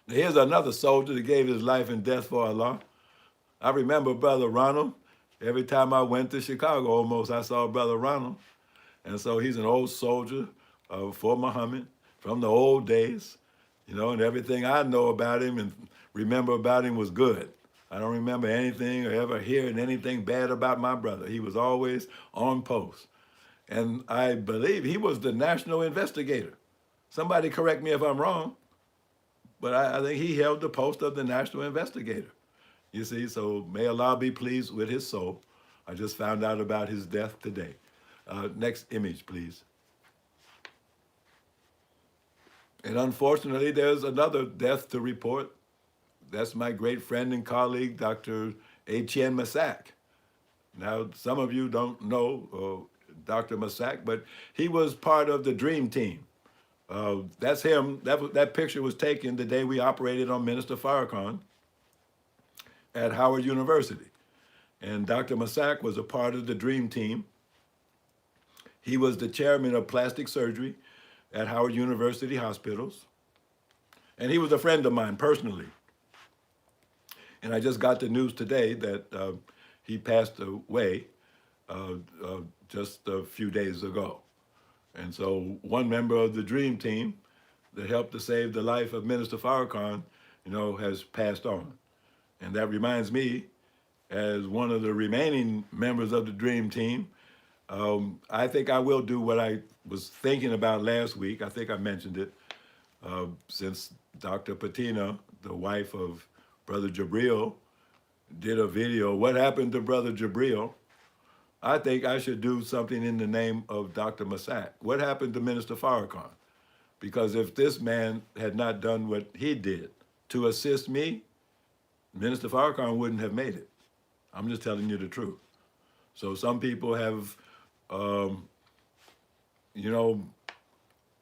Here's another soldier that gave his life and death for Allah. I remember Brother Ronald. Every time I went to Chicago, almost, I saw Brother Ronald. And so he's an old soldier for Muhammad from the old days, you know, and everything I know about him and remember about him was good. I don't remember anything or ever hearing anything bad about my brother. He was always on post. And I believe he was the national investigator. Somebody correct me if I'm wrong, but I think he held the post of the national investigator. You see, so may Allah be pleased with his soul. I just found out about his death today. Next image, please. And unfortunately, there's another death to report. That's my great friend and colleague, Dr. Etienne Massac. Now, some of you don't know Dr. Massac, but he was part of the Dream Team. That's him. That picture was taken the day we operated on Minister Farrakhan at Howard University. And Dr. Massac was a part of the Dream Team. He was the chairman of plastic surgery at Howard University Hospitals. And he was a friend of mine personally. And I just got the news today that he passed away just a few days ago. And so one member of the Dream Team that helped to save the life of Minister Farrakhan, you know, has passed on. And that reminds me, as one of the remaining members of the Dream Team, I think I will do what I was thinking about last week. I think I mentioned it, since Dr. Patina, the wife of Brother Jabril, did a video, what happened to Brother Jabril? I think I should do something in the name of Dr. Massac. What happened to Minister Farrakhan? Because if this man had not done what he did to assist me, Minister Farrakhan wouldn't have made it. I'm just telling you the truth. So some people have, you know,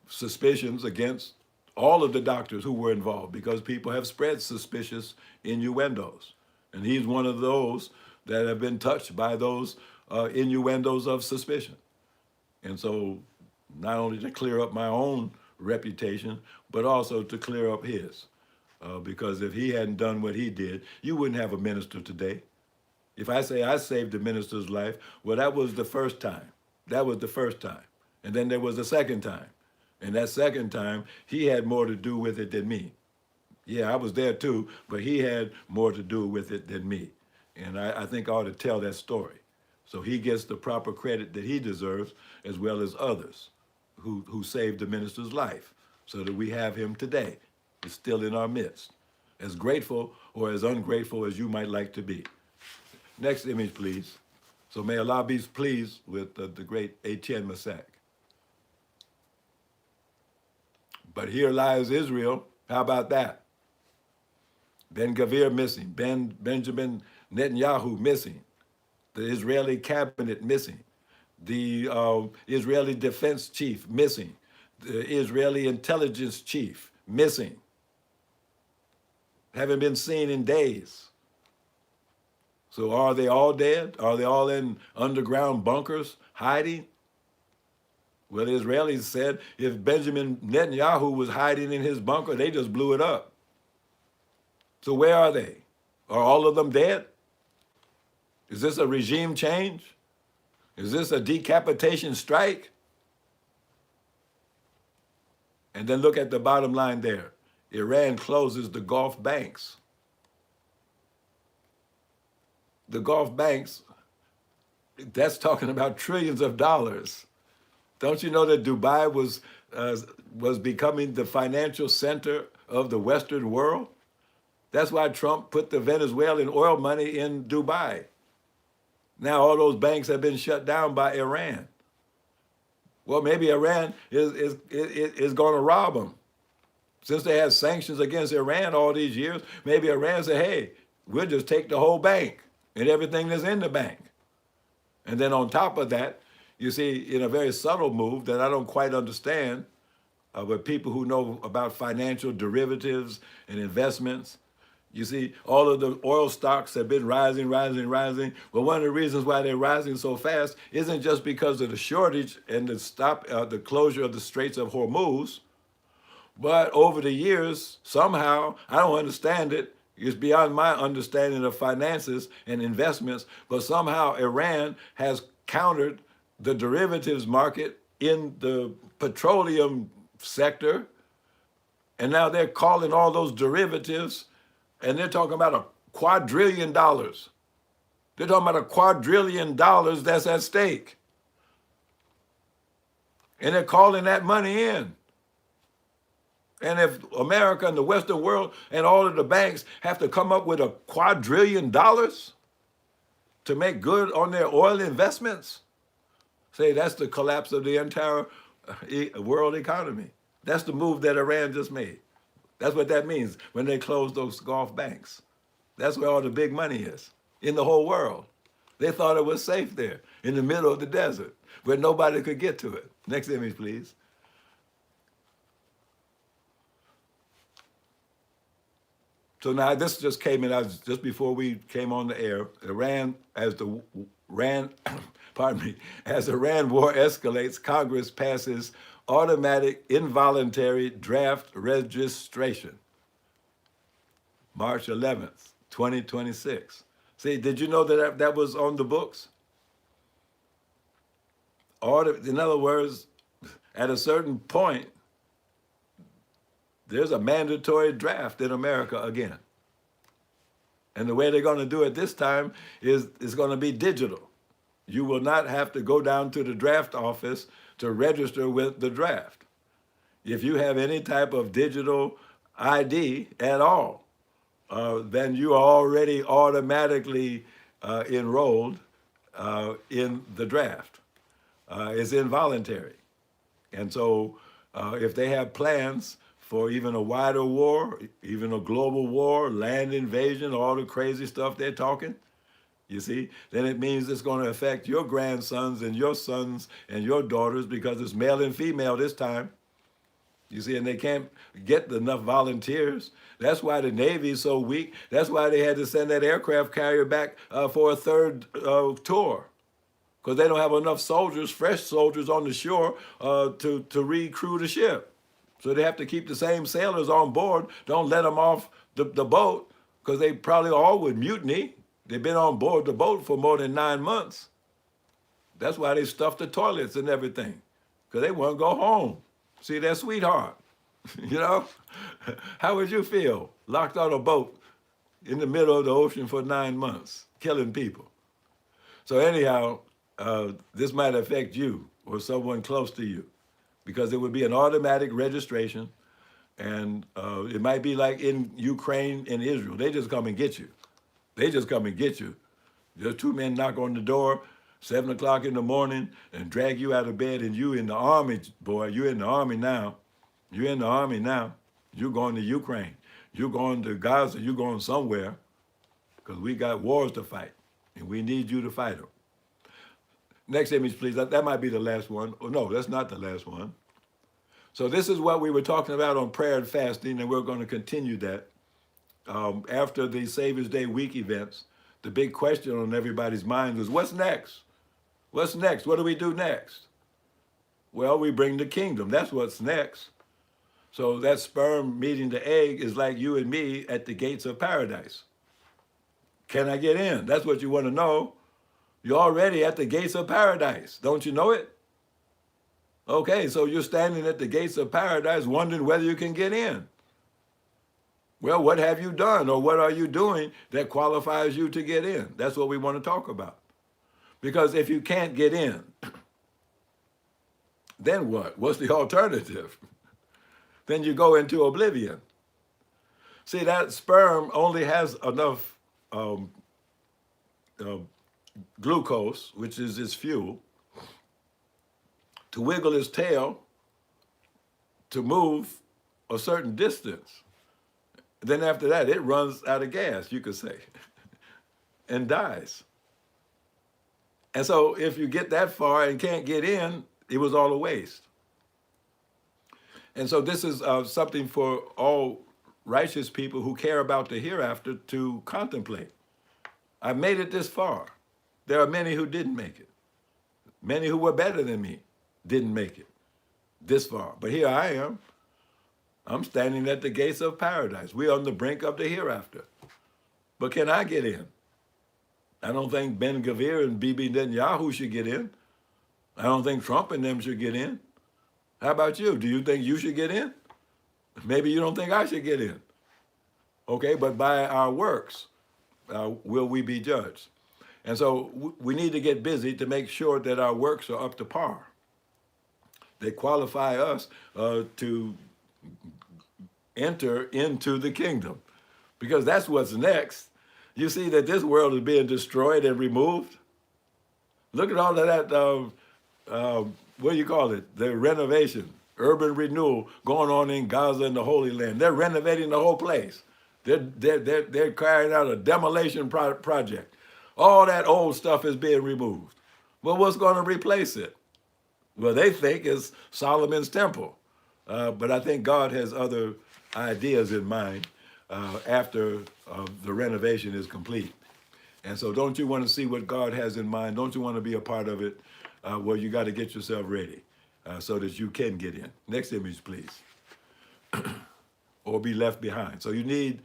suspicions against all of the doctors who were involved because people have spread suspicious innuendos. And he's one of those that have been touched by those innuendos of suspicion. And so not only to clear up my own reputation, but also to clear up his. Because if he hadn't done what he did, you wouldn't have a minister today. If I say I saved the minister's life, well, that was the first time. That was the first time. And then there was the second time. And that second time, he had more to do with it than me. Yeah, I was there too, but he had more to do with it than me. And I think I ought to tell that story. So he gets the proper credit that he deserves, as well as others who saved the minister's life. so that we have him today. He's still in our midst, as grateful or as ungrateful as you might like to be. Next image, please. So may Allah be pleased with the great Etienne Massac. But here lies Israel. How about that? Ben-Gvir missing, Benjamin Netanyahu missing, the Israeli cabinet missing, the Israeli defense chief missing, the Israeli intelligence chief missing, haven't been seen in days. So are they all dead? Are they all in underground bunkers hiding? Well, the Israelis said if Benjamin Netanyahu was hiding in his bunker, they just blew it up. So where are they? Are all of them dead? Is this a regime change? Is this a decapitation strike? And then look at the bottom line there. Iran closes the Gulf banks. The Gulf banks, that's talking about trillions of dollars. Don't you know that Dubai was becoming the financial center of the Western world? That's why Trump put the Venezuelan oil money in Dubai. Now all those banks have been shut down by Iran. Well, maybe Iran is going to rob them. Since they had sanctions against Iran all these years, maybe Iran said, hey, we'll just take the whole bank and everything that's in the bank. And then on top of that, you see, in a very subtle move that I don't quite understand, but people who know about financial derivatives and investments, you see, all of the oil stocks have been rising. Well, one of the reasons why they're rising so fast isn't just because of the shortage and the closure of the Straits of Hormuz, but over the years, somehow, I don't understand it, it's beyond my understanding of finances and investments, but somehow Iran has countered the derivatives market in the petroleum sector, and now they're calling all those derivatives, and they're talking about $2 quadrillion. They're talking about $2 quadrillion that's at stake. And they're calling that money in. And if America and the Western world and all of the banks have to come up with $2 quadrillion to make good on their oil investments, say that's the collapse of the entire world economy. That's the move that Iran just made. That's what that means when they close those Gulf banks. That's where all the big money is in the whole world. They thought it was safe there in the middle of the desert where nobody could get to it. Next image, please. So now this just came in just before we came on the air. As the Iran war escalates, Congress passes automatic involuntary draft registration. March 11th, 2026. See, did you know that was on the books? In other words, at a certain point, there's a mandatory draft in America again. And the way they're going to do it this time is it's going to be digital. You will not have to go down to the draft office to register with the draft. If you have any type of digital ID at all, then you are already automatically enrolled in the draft. It's involuntary. And so if they have plans for even a wider war, even a global war, land invasion, all the crazy stuff they're talking, you see, then it means it's going to affect your grandsons and your sons and your daughters because it's male and female this time. You see, and they can't get enough volunteers. That's why the Navy is so weak. That's why they had to send that aircraft carrier back for a third tour, because they don't have enough soldiers, fresh soldiers on the shore to recrew the ship. So they have to keep the same sailors on board. Don't let them off the boat, because they probably all would mutiny. They've been on board the boat for more than 9 months. That's why they stuffed the toilets and everything, because they want to go home. See their sweetheart, you know? How would you feel locked on a boat in the middle of the ocean for 9 months, killing people? So anyhow, this might affect you or someone close to you. because it would be an automatic registration. And it might be like in Ukraine and Israel. They just come and get you. They just come and get you. Just two men knock on the door, 7 o'clock in the morning, and drag you out of bed, and you in the army, boy. You're in the army now. You're in the army now. You're going to Ukraine. You're going to Gaza. You're going somewhere, because we got wars to fight, and we need you to fight them. Next image, please. That might be the last one. Oh, no, that's not the last one. So this is what we were talking about on prayer and fasting, and we're going to continue that. After the Savior's Day week events, the big question on everybody's mind was, what's next? What's next? What do we do next? Well, we bring the kingdom. That's what's next. So that sperm meeting the egg is like you and me at the gates of paradise. Can I get in? That's what you want to know. You're already at the gates of paradise. Don't you know it? Okay, so you're standing at the gates of paradise wondering whether you can get in. Well, what have you done, or what are you doing that qualifies you to get in? That's what we want to talk about. Because if you can't get in, then what? What's the alternative? Then you go into oblivion. See, that sperm only has enough glucose, which is its fuel, to wiggle his tail to move a certain distance. Then after that, it runs out of gas, you could say, and dies. And so if you get that far and can't get in, it was all a waste. And so this is something for all righteous people who care about the hereafter to contemplate. I've made it this far. There are many who didn't make it. Many who were better than me didn't make it this far. But here I am. I'm standing at the gates of paradise. We're on the brink of the hereafter. But can I get in? I don't think Ben Gavir and Bibi Netanyahu should get in. I don't think Trump and them should get in. How about you? Do you think you should get in? Maybe you don't think I should get in. Okay, but by our works will we be judged. And so we need to get busy to make sure that our works are up to par. They qualify us to enter into the kingdom, because that's what's next. You see that this world is being destroyed and removed. Look at all of that, what do you call it? The renovation, urban renewal going on in Gaza and the Holy Land. They're renovating the whole place. They're carrying out a demolition project. All that old stuff is being removed. Well, what's going to replace it? Well, they think it's Solomon's temple. But I think God has other ideas in mind after the renovation is complete. And so don't you want to see what God has in mind? Don't you want to be a part of it? Well, you got to get yourself ready so that you can get in. Next image, please. Or be left behind. So you need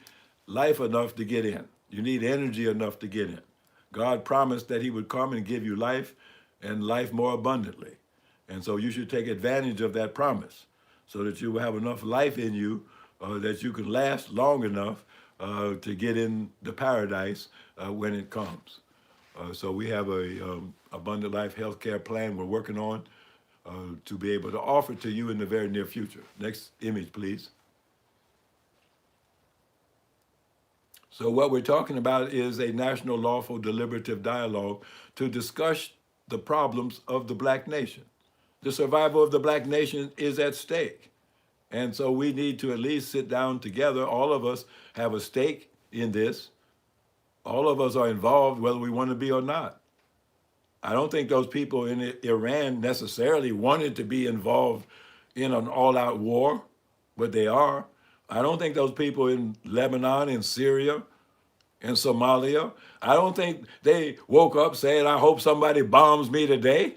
life enough to get in. You need energy enough to get in. God promised that he would come and give you life, and life more abundantly. And so you should take advantage of that promise so that you will have enough life in you that you can last long enough to get in the paradise when it comes. So we have a abundant life healthcare plan we're working on to be able to offer to you in the very near future. Next image, please. So what we're talking about is a national lawful deliberative dialogue to discuss the problems of the black nation. The survival of the black nation is at stake. And so we need to at least sit down together. All of us have a stake in this. All of us are involved, whether we want to be or not. I don't think those people in Iran necessarily wanted to be involved in an all-out war, but they are. I don't think those people in Lebanon, in Syria, in Somalia, I don't think they woke up saying, I hope somebody bombs me today.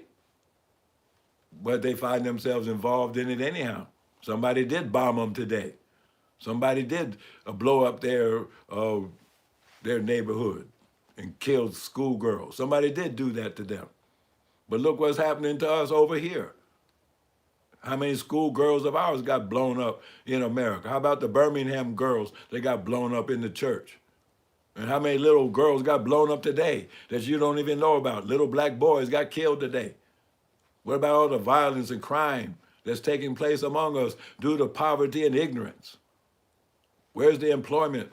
But they find themselves involved in it anyhow. Somebody did bomb them today. Somebody did blow up their neighborhood and killed schoolgirls. Somebody did do that to them. But look what's happening to us over here. How many schoolgirls of ours got blown up in America? How about the Birmingham girls that got blown up in the church? And how many little girls got blown up today that you don't even know about? Little black boys got killed today. What about all the violence and crime that's taking place among us due to poverty and ignorance? Where's the employment?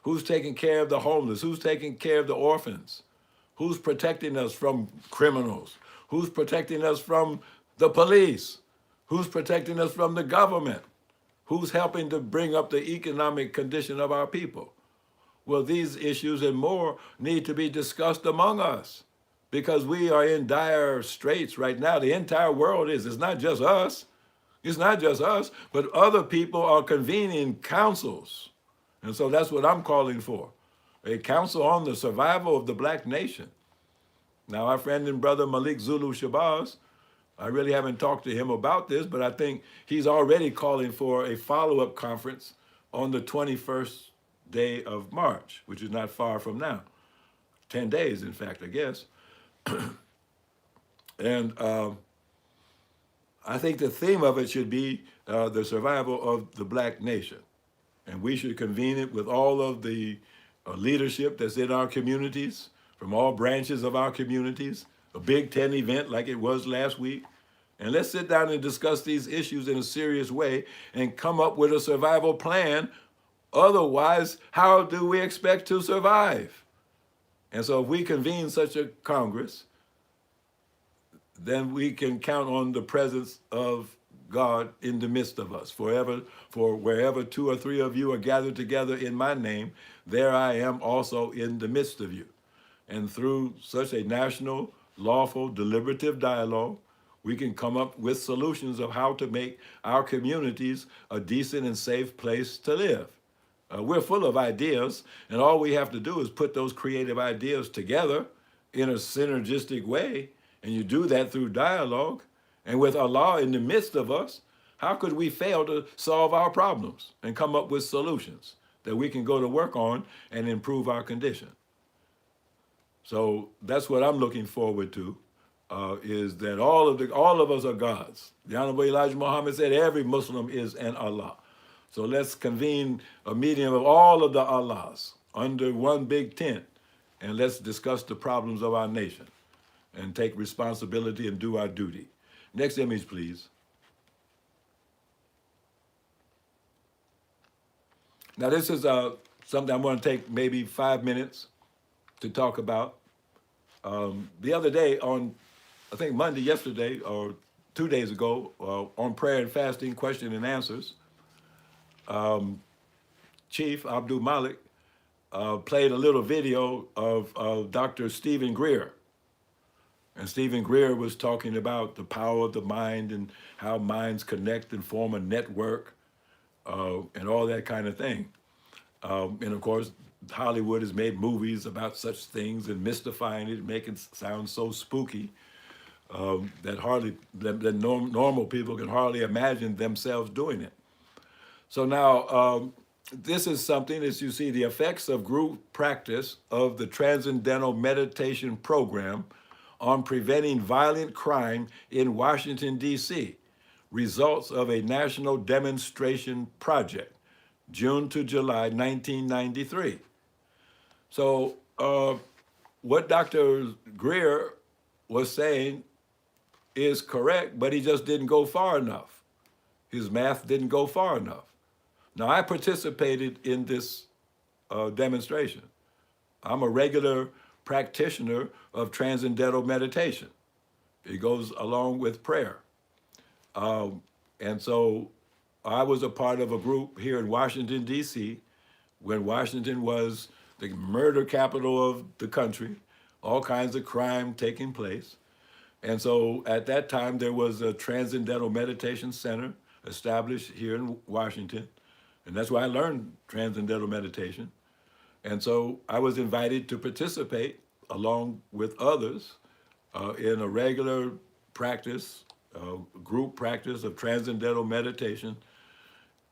Who's taking care of the homeless? Who's taking care of the orphans? Who's protecting us from criminals? Who's protecting us from the police? Who's protecting us from the government? Who's helping to bring up the economic condition of our people? Well, these issues and more need to be discussed among us because we are in dire straits right now. The entire world is. It's not just us. It's not just us, but other people are convening councils. And so that's what I'm calling for, a council on the survival of the black nation. Now, our friend and brother Malik Zulu Shabazz, I really haven't talked to him about this, but I think he's already calling for a follow-up conference on the 21st day of March, which is not far from now. 10 days, in fact, I guess. And I think the theme of it should be the survival of the black nation. And we should convene it with all of the leadership that's in our communities, from all branches of our communities, a Big Ten event like it was last week. And let's sit down and discuss these issues in a serious way and come up with a survival plan. Otherwise, how do we expect to survive? And so if we convene such a Congress, then we can count on the presence of God in the midst of us. For wherever two or three of you are gathered together in my name, there I am also in the midst of you. And through such a national, lawful, deliberative dialogue, we can come up with solutions of how to make our communities a decent and safe place to live. We're full of ideas, and all we have to do is put those creative ideas together in a synergistic way, and you do that through dialogue. And with Allah in the midst of us, how could we fail to solve our problems and come up with solutions that we can go to work on and improve our condition? So that's what I'm looking forward to, is that all of us are gods. The Honorable Elijah Muhammad said every Muslim is an Allah. So let's convene a meeting of all of the Allahs under one big tent, and let's discuss the problems of our nation and take responsibility and do our duty. Next image, please. Now, this is something I'm going to take maybe 5 minutes to talk about. The other day I think Monday, yesterday, or 2 days ago, on prayer and fasting, question and answers, Chief Abdul Malik played a little video of Dr. Stephen Greer. And Stephen Greer was talking about the power of the mind and how minds connect and form a network and all that kind of thing. And of course, Hollywood has made movies about such things and mystifying it, making it sound so spooky that normal people can hardly imagine themselves doing it. So now, this is something, as you see, the effects of group practice of the Transcendental Meditation Program on preventing violent crime in Washington, D.C., results of a national demonstration project, June to July 1993. So what Dr. Greer was saying is correct, but he just didn't go far enough. His math didn't go far enough. Now, I participated in this demonstration. I'm a regular practitioner of transcendental meditation. It goes along with prayer. And so I was a part of a group here in Washington, D.C., when Washington was the murder capital of the country, all kinds of crime taking place. And so at that time, there was a Transcendental Meditation Center established here in Washington. And that's where I learned Transcendental Meditation. And so I was invited to participate along with others in a regular practice, group practice of Transcendental Meditation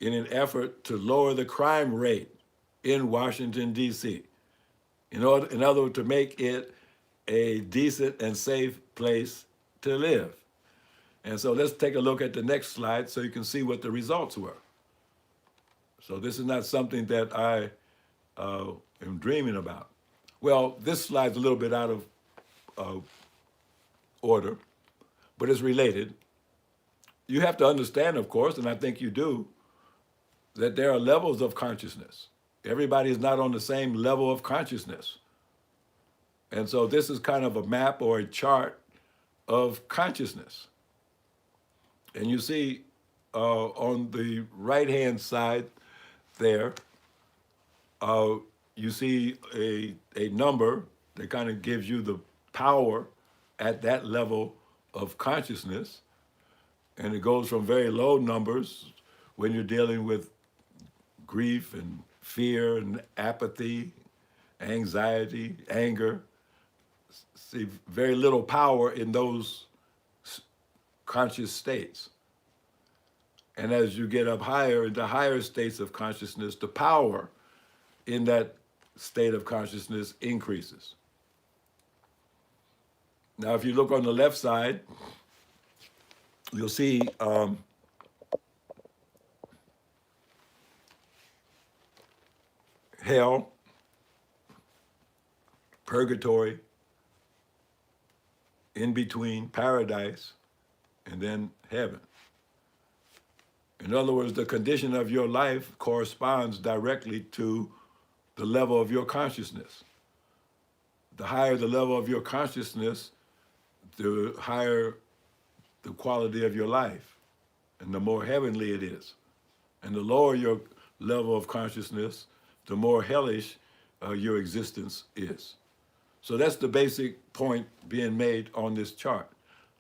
in an effort to lower the crime rate in Washington, D.C. In other words, to make it a decent and safe place to live. And so let's take a look at the next slide so you can see what the results were. So this is not something that I am dreaming about. Well, this slide's a little bit out of order, but it's related. you have to understand, of course, and I think you do, that there are levels of consciousness. Everybody is not on the same level of consciousness. And so this is kind of a map or a chart of consciousness. And you see on the right-hand side there, you see a number that kind of gives you the power at that level of consciousness. And it goes from very low numbers when you're dealing with grief and fear and apathy, anxiety, anger. See, very little power in those conscious states. And as you get up higher into higher states of consciousness, the power in that state of consciousness increases. Now, if you look on the left side, you'll see hell, purgatory, in between, paradise, and then heaven. In other words, the condition of your life corresponds directly to the level of your consciousness. The higher the level of your consciousness, the higher the quality of your life, and the more heavenly it is. And the lower your level of consciousness, the more hellish your existence is. So that's the basic point being made on this chart,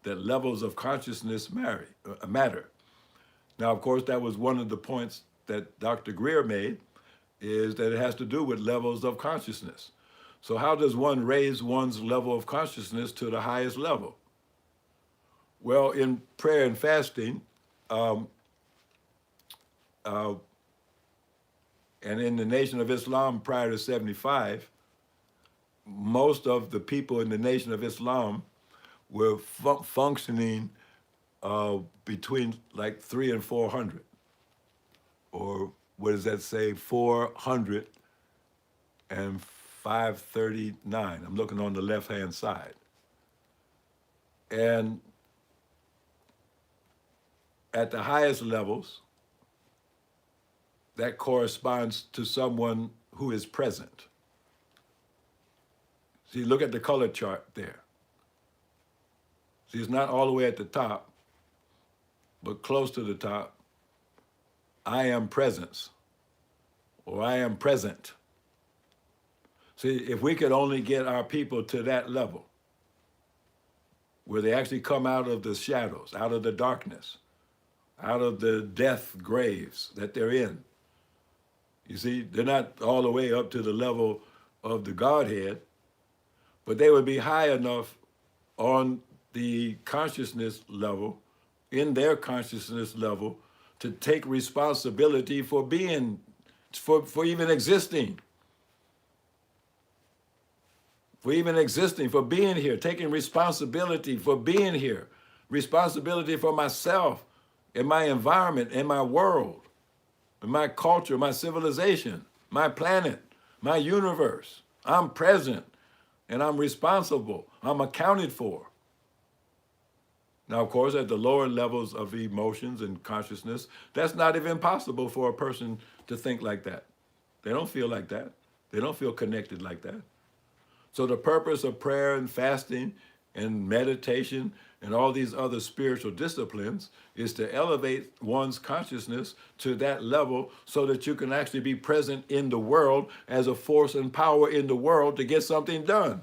that levels of consciousness matter. Now, of course, that was one of the points that Dr. Greer made, is that it has to do with levels of consciousness. So how does one raise one's level of consciousness to the highest level? Well, in prayer and fasting, and in the Nation of Islam prior to 75, most of the people in the Nation of Islam were functioning between like 300 and 400, or what does that say, 400 and 539. I'm looking on the left-hand side. And at the highest levels, that corresponds to someone who is present. See, look at the color chart there. See, it's not all the way at the top, but close to the top. I am presence, or I am present. See, if we could only get our people to that level, where they actually come out of the shadows, out of the darkness, out of the death graves that they're in. You see, they're not all the way up to the level of the Godhead, but they would be high enough on the consciousness level, in their consciousness level, to take responsibility for being, for even existing. For even existing, for being here, taking responsibility for being here, responsibility for myself and my environment and my world, and my culture, my civilization, my planet, my universe. I'm present and I'm responsible. I'm accounted for. Now, of course, at the lower levels of emotions and consciousness, that's not even possible for a person to think like that. They don't feel like that. They don't feel connected like that. So the purpose of prayer and fasting and meditation and all these other spiritual disciplines is to elevate one's consciousness to that level so that you can actually be present in the world as a force and power in the world to get something done.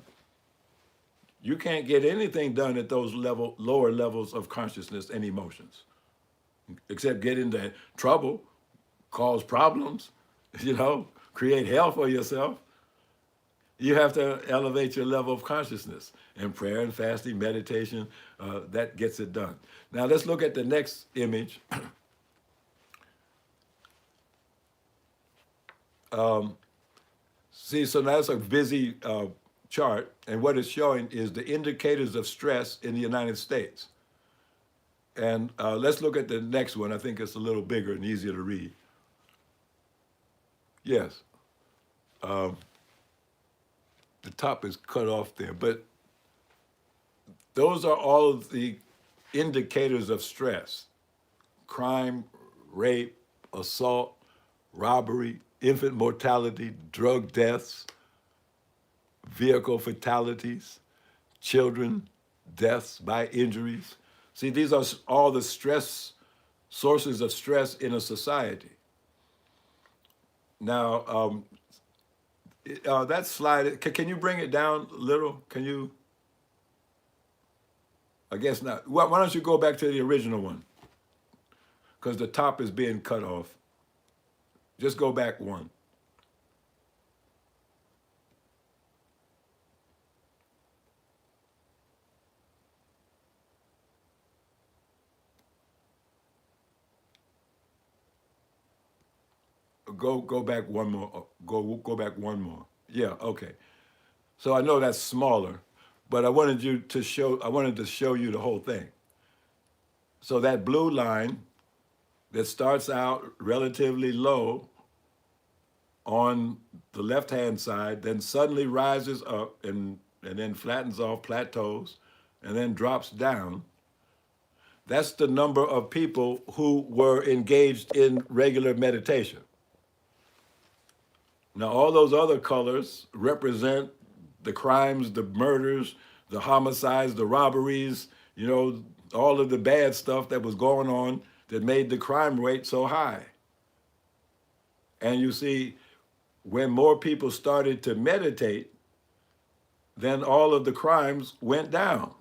You can't get anything done at those lower levels of consciousness and emotions, except get into trouble, cause problems, create hell for yourself. You have to elevate your level of consciousness, and prayer and fasting, meditation, that gets it done. Now let's look at the next image. See, so now that's a busy chart, and what it's showing is the indicators of stress in the United States. And let's look at the next one. I think it's a little bigger and easier to read. Yes. The top is cut off there, but those are all of the indicators of stress. crime, rape, assault, robbery, infant mortality, drug deaths, vehicle fatalities, children deaths by injuries. See, these are all the sources of stress in a society. Now, that slide, can you bring it down a little? Can you? I guess not. Why don't you go back to the original one? Because the top is being cut off. Just go back one. Go back one more. Go back one more. Yeah, okay. So I know that's smaller, but I wanted to show you the whole thing. So that blue line that starts out relatively low on the left-hand side, then suddenly rises up and then flattens off, plateaus, and then drops down. That's the number of people who were engaged in regular meditation. Now, all those other colors represent the crimes, the murders, the homicides, the robberies, all of the bad stuff that was going on that made the crime rate so high. And you see, when more people started to meditate, then all of the crimes went down.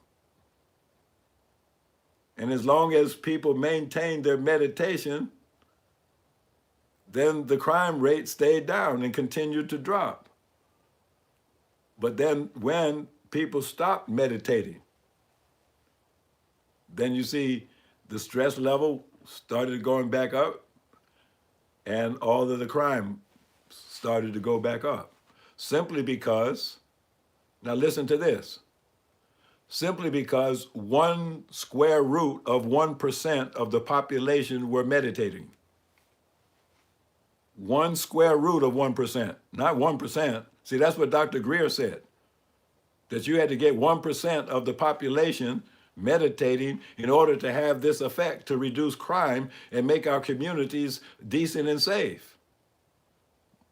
And as long as people maintained their meditation, then the crime rate stayed down and continued to drop. But then when people stopped meditating, then you see the stress level started going back up and all of the crime started to go back up. Simply because, now listen to this, simply because 1 square root of 1% of the population were meditating. 1 square root of 1%, not 1%. See, that's what Dr. Greer said, that you had to get 1% of the population meditating in order to have this effect to reduce crime and make our communities decent and safe.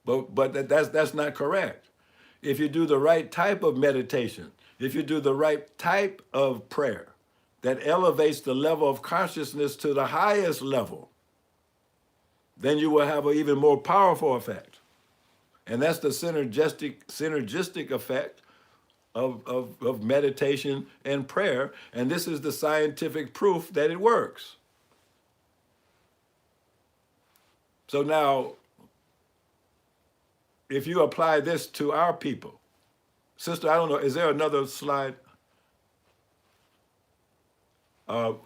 But that's not correct. If you do the right type of meditation, if you do the right type of prayer that elevates the level of consciousness to the highest level, then you will have an even more powerful effect. And that's the synergistic effect of meditation and prayer. And this is the scientific proof that it works. So now, if you apply this to our people, sister, I don't know, is there another slide?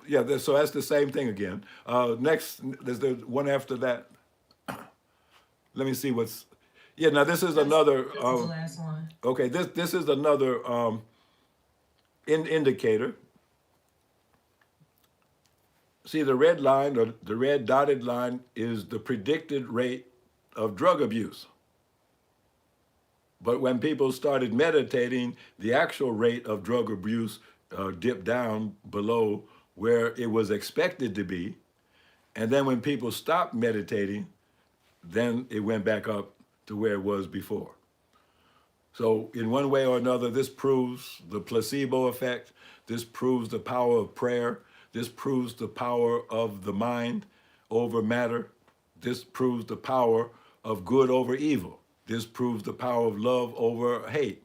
Yeah, so that's the same thing again. Next, there's the one after that. Let me see what's, yeah, now this is another. This is the last one. Okay, this is another indicator. See, the red line, or the red dotted line, is the predicted rate of drug abuse. But when people started meditating, the actual rate of drug abuse dipped down below where it was expected to be. And then when people stopped meditating, then it went back up to where it was before. So in one way or another, this proves the placebo effect. This proves the power of prayer. This proves the power of the mind over matter. This proves the power of good over evil. This proves the power of love over hate.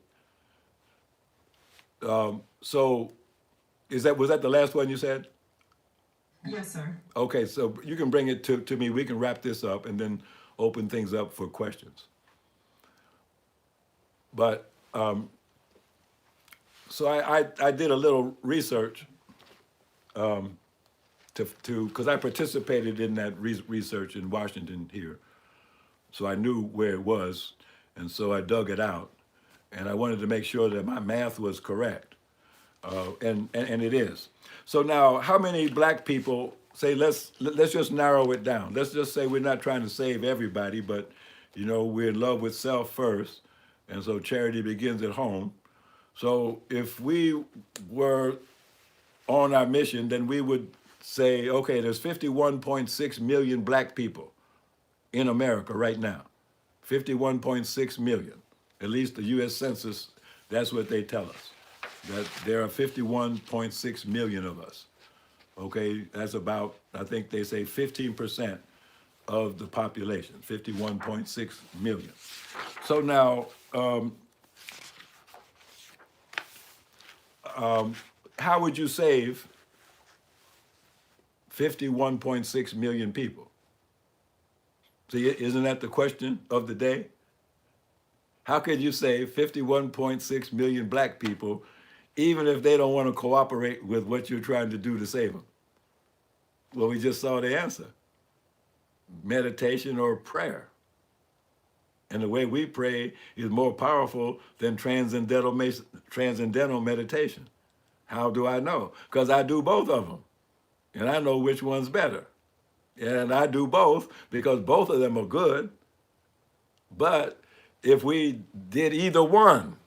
So was that the last one you said? Yes, sir. Okay, so you can bring it to me. We can wrap this up and then open things up for questions. But so I did a little research because I participated in that research in Washington here. So I knew where it was, and so I dug it out. And I wanted to make sure that my math was correct, and it is. So now, how many black people say, let's just narrow it down. Let's just say we're not trying to save everybody, but we're in love with self first, and so charity begins at home. So if we were on our mission, then we would say, okay, there's 51.6 million black people in America right now. 51.6 million. At least the U.S. Census, that's what they tell us. That there are 51.6 million of us. Okay, that's about, I think they say 15% of the population, 51.6 million. So now, how would you save 51.6 million people? See, isn't that the question of the day? How could you save 51.6 million black people even if they don't want to cooperate with what you're trying to do to save them? Well, we just saw the answer. Meditation or prayer. And the way we pray is more powerful than transcendental meditation. How do I know? Because I do both of them. And I know which one's better. And I do both because both of them are good. But if we did either one,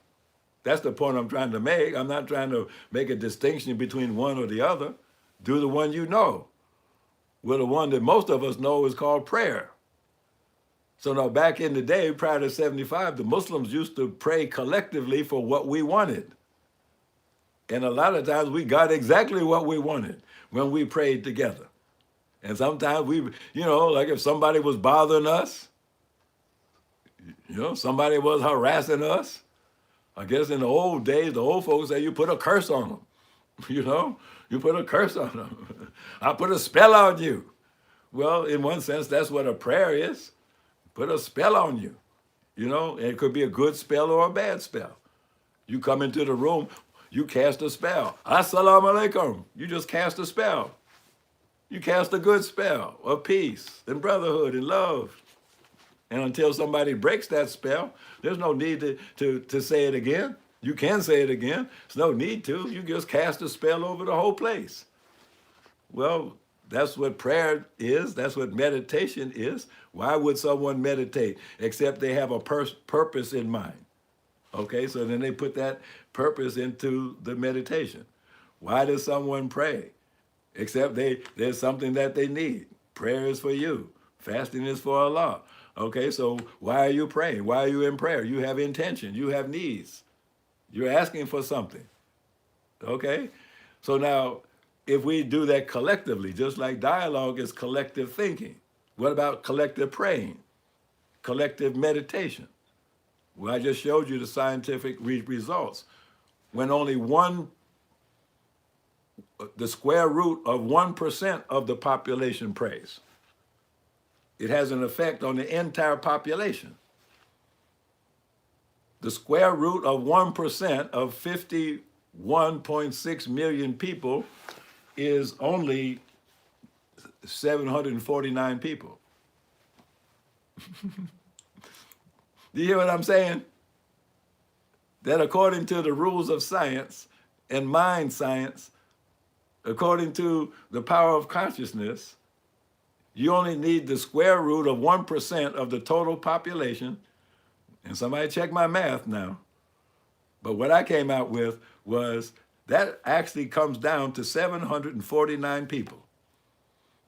that's the point I'm trying to make. I'm not trying to make a distinction between one or the other. Do the one you know. Well, the one that most of us know is called prayer. So now back in the day, prior to 75, the Muslims used to pray collectively for what we wanted. And a lot of times we got exactly what we wanted when we prayed together. And sometimes we, like if somebody was bothering us, somebody was harassing us. I guess in the old days, the old folks say you put a curse on them. You put a curse on them. I put a spell on you. Well, in one sense, that's what a prayer is. Put a spell on you. And it could be a good spell or a bad spell. You come into the room, you cast a spell. Assalamu alaikum. You just cast a spell. You cast a good spell of peace and brotherhood and love. And until somebody breaks that spell, there's no need to say it again. You can say it again. There's no need to. You just cast a spell over the whole place. Well, that's what prayer is. That's what meditation is. Why would someone meditate except they have a purpose in mind? Okay, so then they put that purpose into the meditation. Why does someone pray? Except there's something that they need. Prayer is for you. Fasting is for Allah. Okay, so why are you praying? Why are you in prayer? You have intention. You have needs. You're asking for something. Okay? So now, if we do that collectively, just like dialogue is collective thinking, what about collective praying? Collective meditation? Well, I just showed you the scientific results. When only the square root of 1% of the population prays, it has an effect on the entire population. The square root of 1% of 51.6 million people is only 749 people. Do you hear what I'm saying? That according to the rules of science and mind science, according to the power of consciousness, you only need the square root of 1% of the total population. And somebody check my math now. But what I came out with was that actually comes down to 749 people.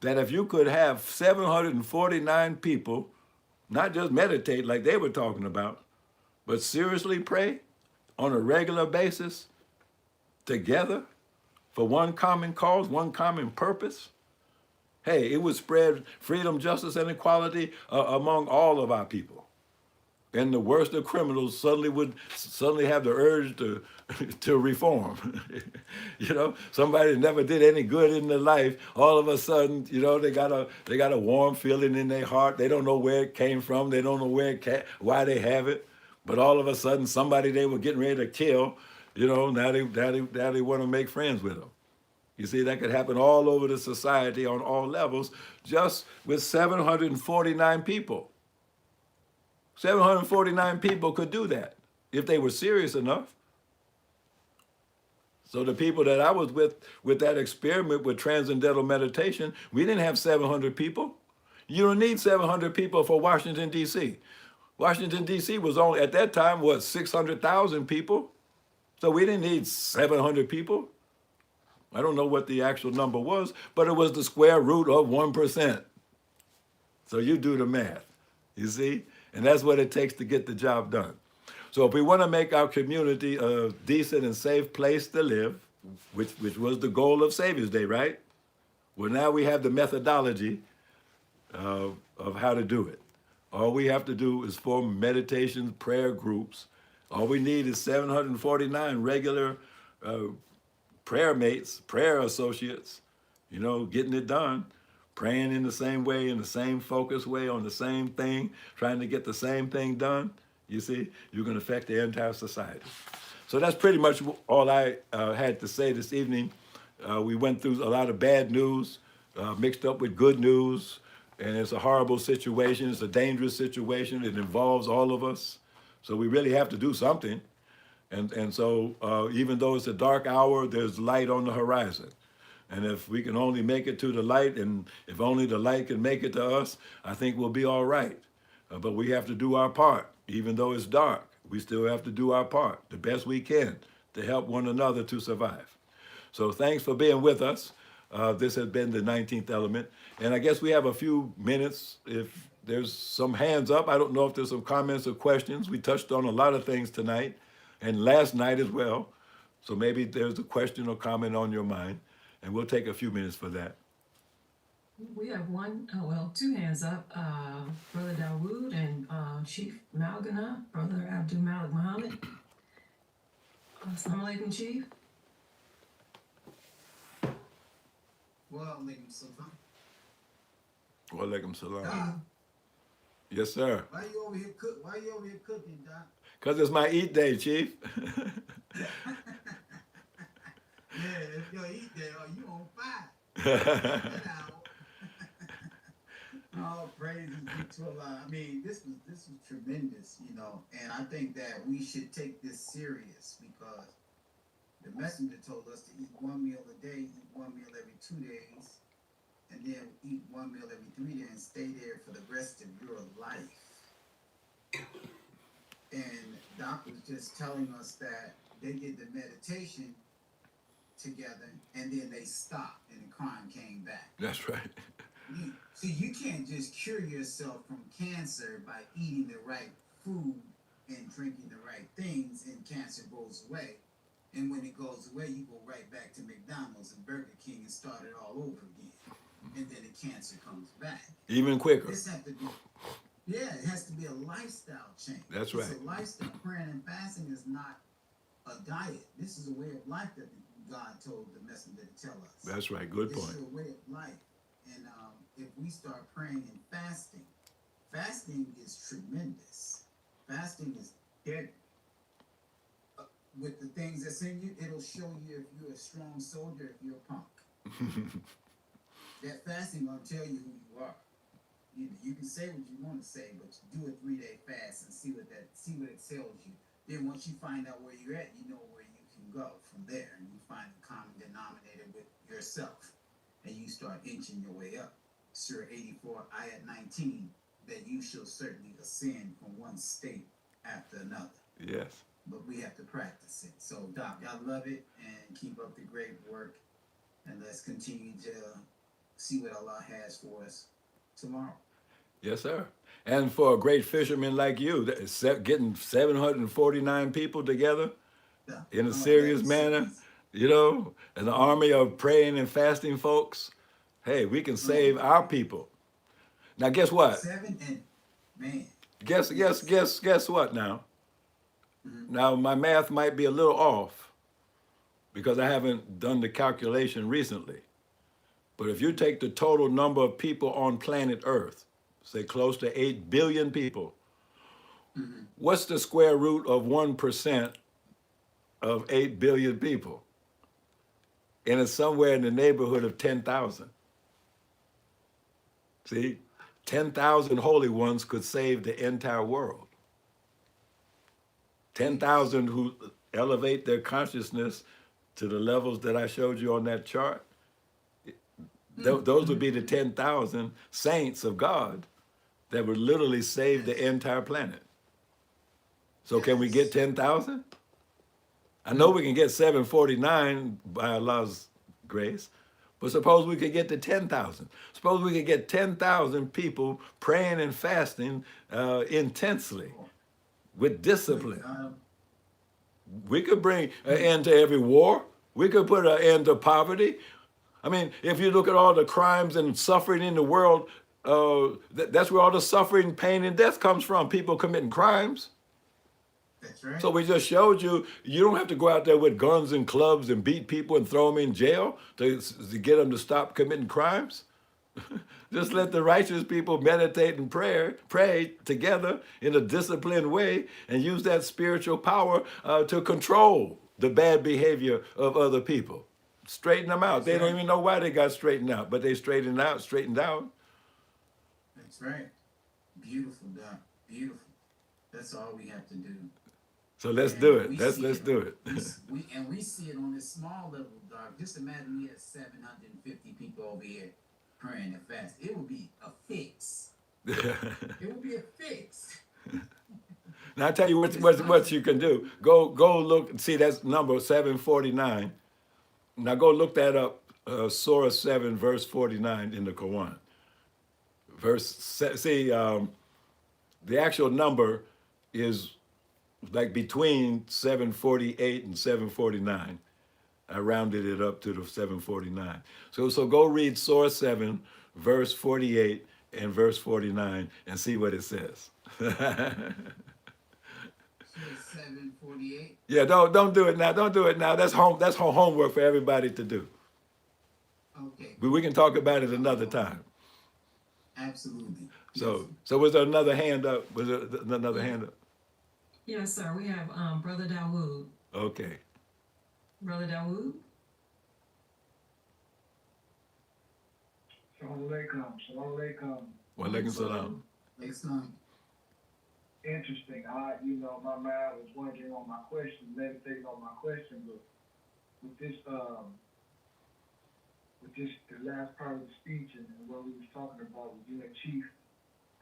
That if you could have 749 people, not just meditate like they were talking about, but seriously pray on a regular basis together for one common cause, one common purpose, hey, it would spread freedom, justice, and equality among all of our people. And the worst of criminals would have the urge to reform. Somebody that never did any good in their life, all of a sudden, they got a warm feeling in their heart. They don't know where it came from. They don't know why they have it. But all of a sudden, somebody they were getting ready to kill, now they want to make friends with them. You see, that could happen all over the society on all levels, just with 749 people. 749 people could do that if they were serious enough. So the people that I was with that experiment with transcendental meditation, we didn't have 700 people. You don't need 700 people for Washington, D.C. Washington, D.C. was only, at that time, 600,000 people? So we didn't need 700 people. I don't know what the actual number was, but it was the square root of 1%. So you do the math, you see? And that's what it takes to get the job done. So if we want to make our community a decent and safe place to live, which was the goal of Savior's Day, right? Well, now we have the methodology of how to do it. All we have to do is form meditations, prayer groups. All we need is 749 regular prayer mates, prayer associates, getting it done, praying in the same way, in the same focused way, on the same thing, trying to get the same thing done. You see, you can affect the entire society. So that's pretty much all I had to say this evening. We went through a lot of bad news mixed up with good news, and it's a horrible situation. It's a dangerous situation. It involves all of us. So we really have to do something. And so even though it's a dark hour, there's light on the horizon. And if we can only make it to the light, and if only the light can make it to us, I think we'll be all right. But we have to do our part. Even though it's dark, we still have to do our part, the best we can, to help one another to survive. So thanks for being with us. This has been the 19th Element. And I guess we have a few minutes if there's some hands up. I don't know if there's some comments or questions. We touched on a lot of things tonight and last night as well. So maybe there's a question or comment on your mind, and we'll take a few minutes for that. We have two hands up. Brother Dawood and Chief Malgana, Brother Abdul Malik Muhammad. Assalamu alaikum, Chief. Wa alaikum salam. Wa alaikum salam. Yes, sir. Why you over here cooking, Doc? Because it's my eat day, Chief. Yeah, if your eat day, you on fire. All praises be to Allah. I mean, this was tremendous, and I think that we should take this serious because the messenger told us to eat one meal a day, eat one meal every 2 days, and then eat one meal every 3 days and stay there for the rest of your life. And Doc was just telling us that they did the meditation together and then they stopped and the crime came back. That's right. See, you can't just cure yourself from cancer by eating the right food and drinking the right things and cancer goes away. And when it goes away, you go right back to McDonald's and Burger King and start it all over again. And then the cancer comes back. Even quicker. This has to be, it has to be a lifestyle change. That's right. It's a lifestyle. Praying and fasting is not a diet. This is a way of life that God told the messenger to tell us. That's right. Good point. This is a way of life. And if we start praying and fasting is tremendous. Fasting is dead. With the things that's in you, it'll show you if you're a strong soldier, if you're a punk. That fasting will tell you who you are. You can say what you want to say, but you do a 3-day fast and see what it tells you. Then once you find out where you're at, you know where you can go from there, and you find a common denominator with yourself, and you start inching your way up. Surah 84, ayat 19, that you shall certainly ascend from one state after another. Yes. But we have to practice it. So, Doc, I love it, and keep up the great work, and let's continue to see what Allah has for us tomorrow. Yes, sir. And for a great fisherman like you, getting 749 people together in a serious manner, an army of praying and fasting folks, hey, we can save our people. Now, guess what? Guess what now? Mm-hmm. Now, my math might be a little off because I haven't done the calculation recently. But if you take the total number of people on planet Earth, say close to 8 billion people, what's the square root of 1% of 8 billion people? And it's somewhere in the neighborhood of 10,000. See, 10,000 holy ones could save the entire world. 10,000 who elevate their consciousness to the levels that I showed you on that chart. Those would be the 10,000 saints of God that would literally save the entire planet. So can we get 10,000? I know we can get 749 by Allah's grace. But suppose we could get to 10,000. Suppose we could get 10,000 people praying and fasting intensely with discipline. We could bring an end to every war. We could put an end to poverty. I mean, if you look at all the crimes and suffering in the world, that's where all the suffering, pain, and death comes from, people committing crimes. That's right. So we just showed you, you don't have to go out there with guns and clubs and beat people and throw them in jail to get them to stop committing crimes. Just let the righteous people meditate and pray together in a disciplined way and use that spiritual power to control the bad behavior of other people. Straighten them out. They don't even know why they got straightened out, but they straightened out. That's right. Beautiful, Doc. Beautiful. That's all we have to do. So let's do it. Let's do it. We see it on this small level, Doc. Just imagine we had 750 people over here praying and fasting. It would be a fix. It would be a fix. Now I tell you what you can do. Go look. See, that's number 749. Now go look that up. Surah 7, verse 49 in the Quran. The actual number is like between 748 and 749. I rounded it up to the 749. So go read Surah 7, verse 48 and verse 49 and see what it says. 748. Yeah, don't do it now. Don't do it now. That's homework for everybody to do. Okay. But we can talk about it another time. Absolutely. So was there another hand up? Was there another hand up? Yes, sir. We have Brother Dawood. Okay. Brother Dawood. Assalamu alaikum. Wa alaikum salam. Excellent. Interesting. My mind was wondering on my question, meditating on my question, but with this, the last part of the speech and what we was talking about with you and Chief,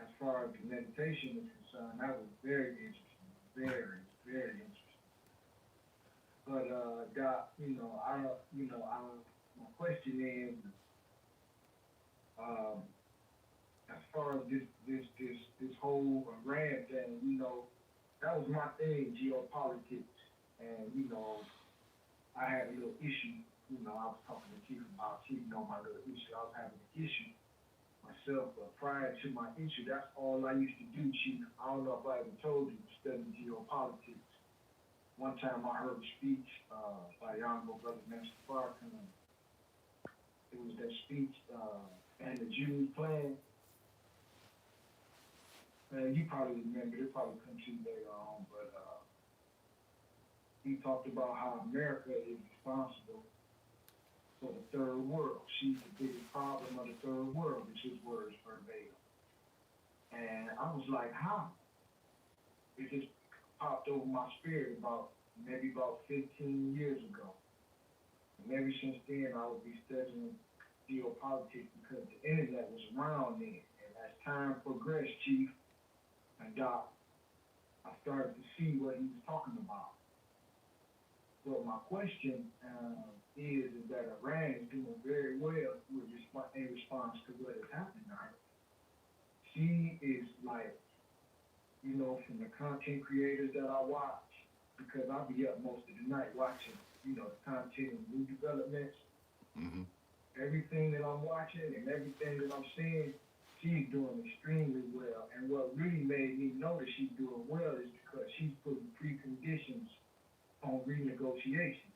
as far as the meditation is concerned, that was very interesting, very, very interesting. But Doc, my question is, as far as this whole Iran thing, that was my thing, geopolitics, and I had a little issue. I was talking to Chief about my little issue. I was having an issue myself, but prior to my issue, that's all I used to do, Chief. I don't know if I ever told you, study geopolitics. One time I heard a speech by Honorable Brother Master Farrakhan. It was that speech, and the Jews plan. You probably remember, it probably come to you later on, but he talked about how America is responsible for the third world. She's the biggest problem of the third world, is his words verbatim. And I was like, how? It just popped over my spirit about 15 years ago. And ever since then, I would be studying geopolitics because the internet was around then. And as time progressed, Chief and Doc, I started to see what he was talking about. So my question is that Iran is doing very well in response to what is happening to her. She is like, from the content creators that I watch, because I'll be up most of the night watching, the content and new developments. Mm-hmm. Everything that I'm watching and everything that I'm seeing, she's doing extremely well. And what really made me know that she's doing well is because she's putting preconditions on renegotiations.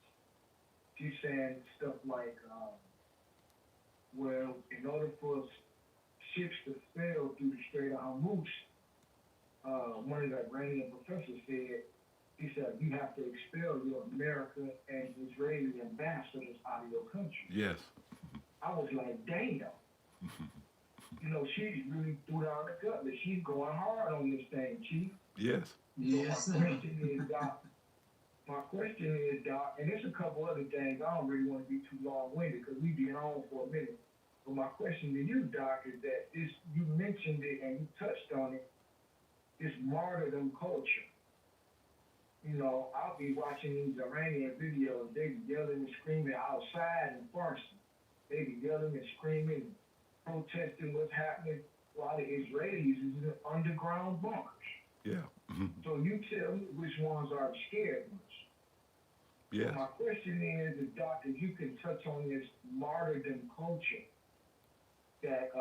She's saying stuff like, in order for ships to sail through the Strait of Hormuz, one of the Iranian professors said, he said, you have to expel your American and Israeli ambassadors out of your country. Yes. I was like, damn. She's really threw down the gauntlet. She's going hard on this thing, Chief. Yes. Yes. My question is, Doc, and there's a couple other things. I don't really want to be too long-winded because we've been on for a minute. But my question to you, Doc, is that you mentioned it and you touched on it, this martyrdom culture. You know, I'll be watching these Iranian videos. They be yelling and screaming outside in Farsi. They be yelling and screaming, protesting what's happening, while the Israelis is in underground bunkers. Yeah. So you tell me which ones are the scared ones. Yes. So my question is, Doctor, if you can touch on this martyrdom culture that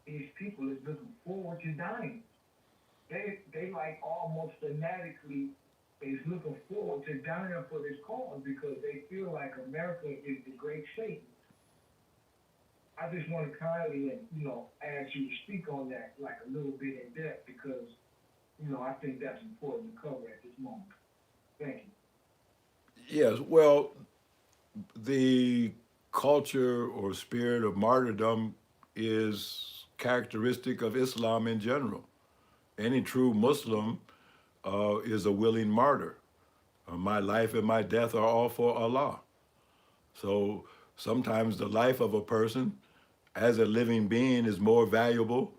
these people is looking forward to dying. They like almost fanatically is looking forward to dying for this cause because they feel like America is the great Satan. I just want to kindly and ask you to speak on that like a little bit in depth because I think that's important to cover at this moment. Thank you. Yes. Well, the culture or spirit of martyrdom is characteristic of Islam in general. Any true Muslim is a willing martyr. My life and my death are all for Allah. So sometimes the life of a person as a living being is more valuable,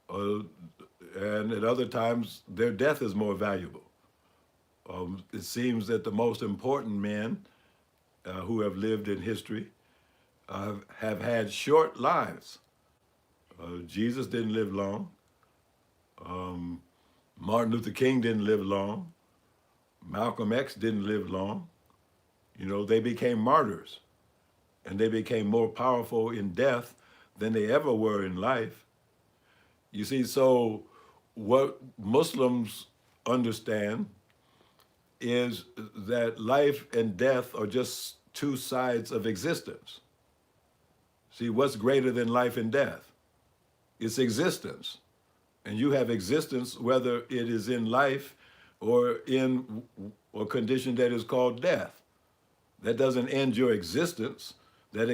and at other times their death is more valuable. It seems that the most important men who have lived in history have had short lives. Jesus didn't live long. Martin Luther King didn't live long. Malcolm X didn't live long. They became martyrs, and they became more powerful in death than they ever were in life. You see, so what Muslims understand is that life and death are just two sides of existence. See, what's greater than life and death? It's existence. And you have existence whether it is in life or in a condition that is called death. That doesn't end your existence. That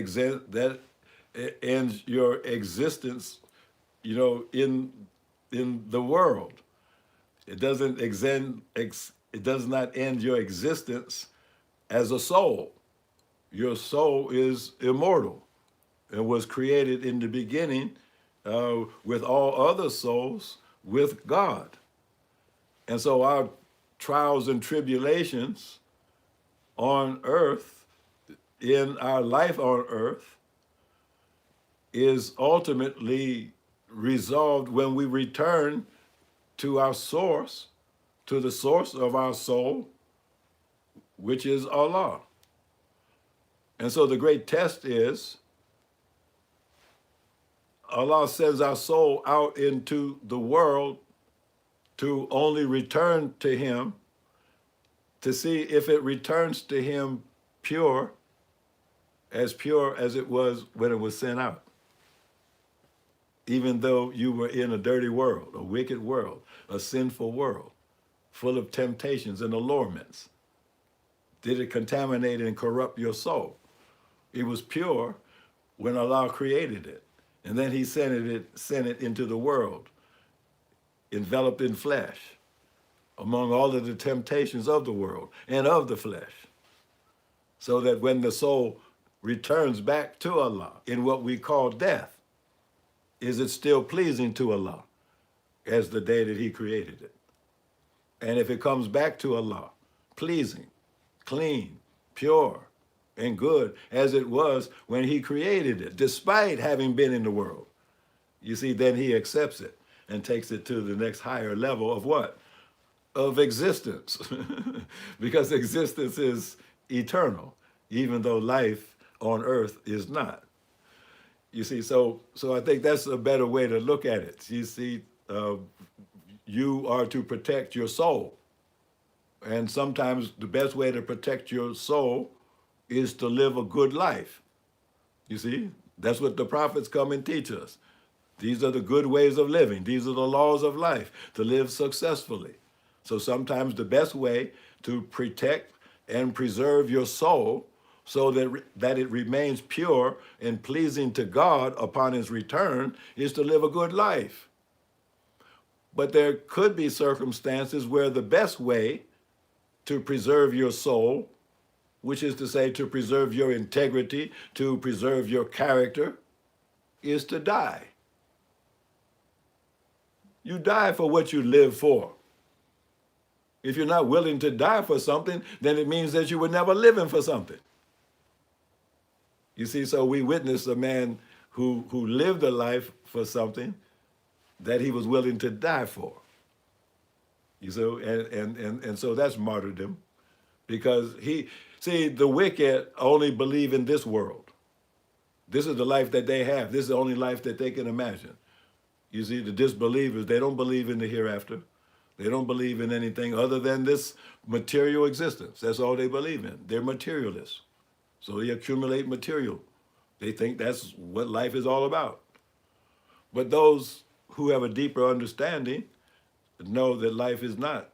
ends your existence, in the world. It does not end your existence as a soul. Your soul is immortal and was created in the beginning with all other souls with God. And so our trials and tribulations on earth, in our life on earth, is ultimately resolved when we return to our source, to the source of our soul, which is Allah. And so the great test is Allah sends our soul out into the world to only return to him, to see if it returns to him pure as it was when it was sent out. Even though you were in a dirty world, a wicked world, a sinful world, full of temptations and allurements. Did it contaminate and corrupt your soul? It was pure when Allah created it. And then he sent it into the world, enveloped in flesh, among all of the temptations of the world and of the flesh. So that when the soul returns back to Allah in what we call death, is it still pleasing to Allah as the day that he created it? And if it comes back to Allah, pleasing, clean, pure, and good as it was when he created it, despite having been in the world, you see, then he accepts it and takes it to the next higher level of what? Of existence. Because existence is eternal, even though life on earth is not. You see, so I think that's a better way to look at it. You see, you are to protect your soul. And sometimes the best way to protect your soul is to live a good life. You see, that's what the prophets come and teach us. These are the good ways of living. These are the laws of life, to live successfully. So sometimes the best way to protect and preserve your soul so that it remains pure and pleasing to God upon his return is to live a good life. But there could be circumstances where the best way to preserve your soul, which is to say to preserve your integrity, to preserve your character, is to die. You die for what you live for. If you're not willing to die for something, then it means that you were never living for something. You see, so we witnessed a man who lived a life for something that he was willing to die for. You know, and so that's martyrdom, because the wicked only believe in this world. This is the life that they have. This is the only life that they can imagine. You see, the disbelievers, they don't believe in the hereafter. They don't believe in anything other than this material existence. That's all they believe in. They're materialists. So they accumulate material. They think that's what life is all about. But those who have a deeper understanding know that life is not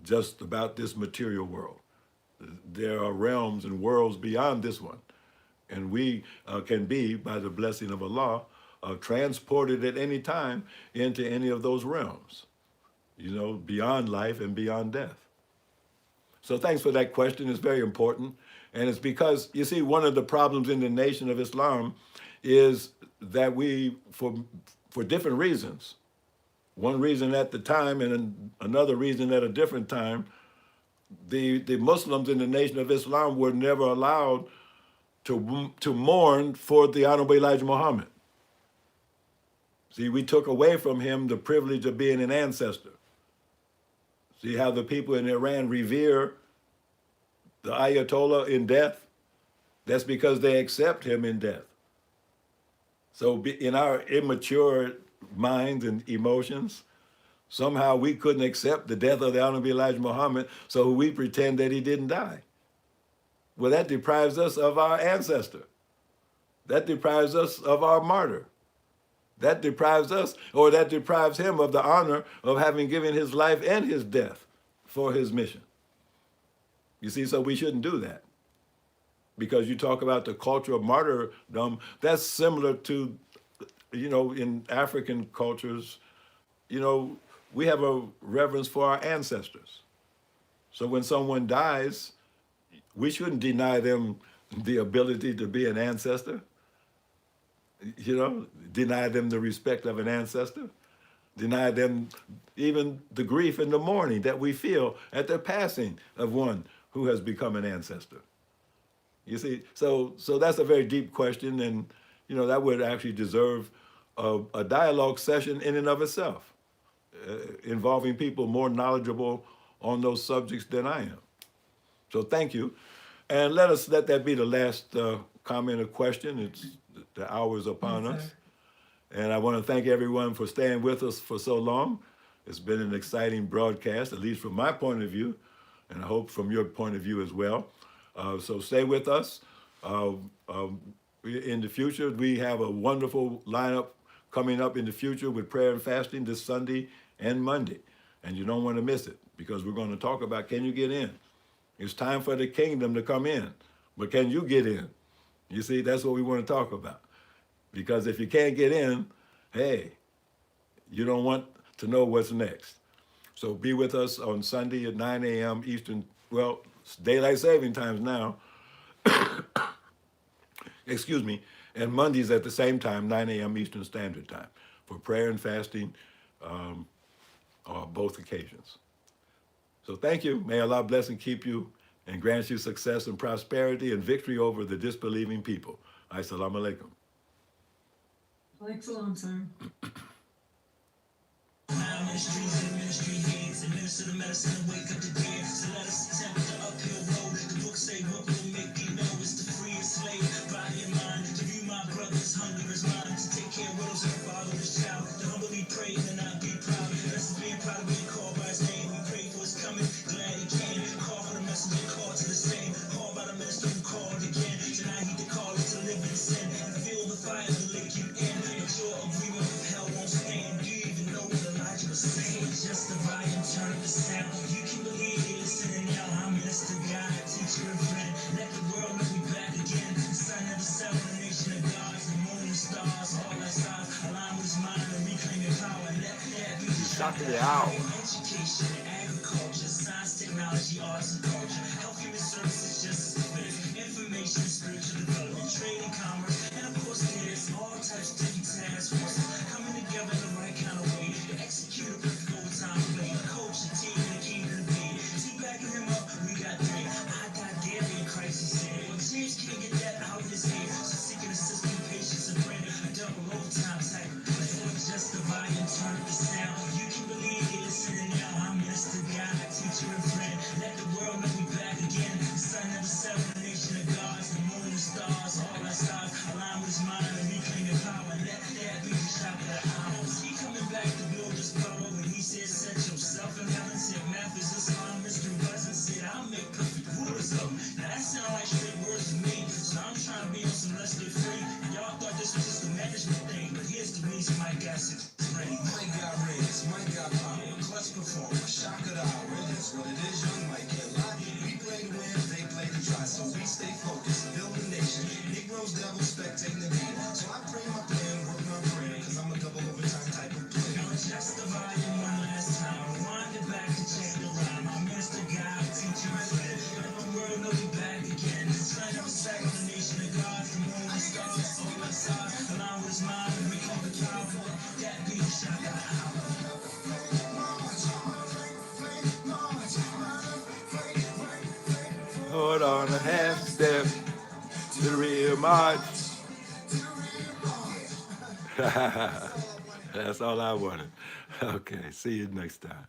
just about this material world. There are realms and worlds beyond this one. And we can be, by the blessing of Allah, transported at any time into any of those realms, you know, beyond life and beyond death. So thanks for that question. It's very important. And it's because, you see, one of the problems in the Nation of Islam is that we, for different reasons, one reason at the time and another reason at a different time, the Muslims in the Nation of Islam were never allowed to mourn for the Honorable Elijah Muhammad. See, we took away from him the privilege of being an ancestor. See how the people in Iran revere the Ayatollah in death? That's because they accept him in death. So in our immature minds and emotions, somehow we couldn't accept the death of the Honorable Elijah Muhammad, so we pretend that he didn't die. Well, that deprives us of our ancestor. That deprives us of our martyr. That deprives us, or that deprives him of the honor of having given his life and his death for his mission. You see, so we shouldn't do that. Because you talk about the culture of martyrdom, that's similar to, you know, in African cultures, you know, we have a reverence for our ancestors. So when someone dies, we shouldn't deny them the ability to be an ancestor. You know, deny them the respect of an ancestor, deny them even the grief and the mourning that we feel at the passing of one who has become an ancestor. You see, so that's a very deep question, and you know that would actually deserve a dialogue session in and of itself, involving people more knowledgeable on those subjects than I am. So thank you, and let that be the last comment or question. The hour is upon us. And I want to thank everyone for staying with us for so long. It's been an exciting broadcast, at least from my point of view, and I hope from your point of view as well. So stay with us. In the future, we have a wonderful lineup coming up in the future with prayer and fasting this Sunday and Monday. And you don't want to miss it, because we're going to talk about, can you get in? It's time for the kingdom to come in, but can you get in? You see, that's what we want to talk about. Because if you can't get in, hey, you don't want to know what's next. So be with us on Sunday at 9 a.m. Eastern, well, it's daylight saving times now. Excuse me. And Mondays at the same time, 9 a.m. Eastern Standard Time, for prayer and fasting on both occasions. So thank you. May Allah bless and keep you and grant you success and prosperity and victory over the disbelieving people. Assalamu alaikum. Like salam, sir. Ministry heads, administer the medicine and wake up the dead. So let us attempt the uphill road. The book say what will make you know it's the freest slave. Body and mind, to view my brothers, hunger is mine. To take care of widows and father his child. To humbly pray and not be proud. That's being proud of being called by his name. We pray for his coming, glad he came. Call for the messenger, call to the same. Called by the minister who called again. Tonight he the call is to live in sin. And feel the fire to lick you in. But your agreement with hell won't stand. Do you even know what Elijah was saying? Just the volume, turn the sound. You can believe it, listening now. I'm Mr. God, teacher and friend. Let the world know we back again. The sun never set on the nation of gods. The moon and stars, all that stars. Align with his mind and reclaim your power. Let that be the Shut it out. education, agriculture, science, technology, arts, and culture. Health, human services, justice, information, spiritual development, trade and commerce. And of course, there's all types of different task forces coming together in the right kind of way to execute a perfect overtime play. Coach the team and the kingdom to be. that hour is here. So seeking assistance, patience, and prayer. A double overtime type. Just the volume, turn up the sound. You can believe it, listening now. I'm Minister God, teacher and friend. Let the world know we back again. The sun never set on the nation of gods. The moon and stars, all our stars align with his mind and reclaim your power. Let that be the shot of the hour. He coming back to build his power when he said, set yourself in heaven. Said, math is this hard, Mr. Buzz, and said, I'll make perfect rulers of them. Now that sound like straight words to me. So I'm trying to be on some less get free. Y'all thought this was just a management thing, but here's the reason my gas is ready. Mike got rings, Mike got power, clutch performer, shock of the hour. It is what it is, young Mike can't lie. We play to win, they play to try, so we stay focused, build a nation. Negroes, devils, spectating the beat. So I pray my plan, work my brain, cause I'm a double overtime type of player. Just the volume one last time. Rewind it back to check the rhyme. I'm Mr. God, teacher and friend. Let the world know we back again. The sun never set on the nation of gods. The moon and stars, all our stars. Along with his mind, and we call the power. That be the shot of the hour. Hold on a half step to the real march. That's all I wanted. Okay, see you next time.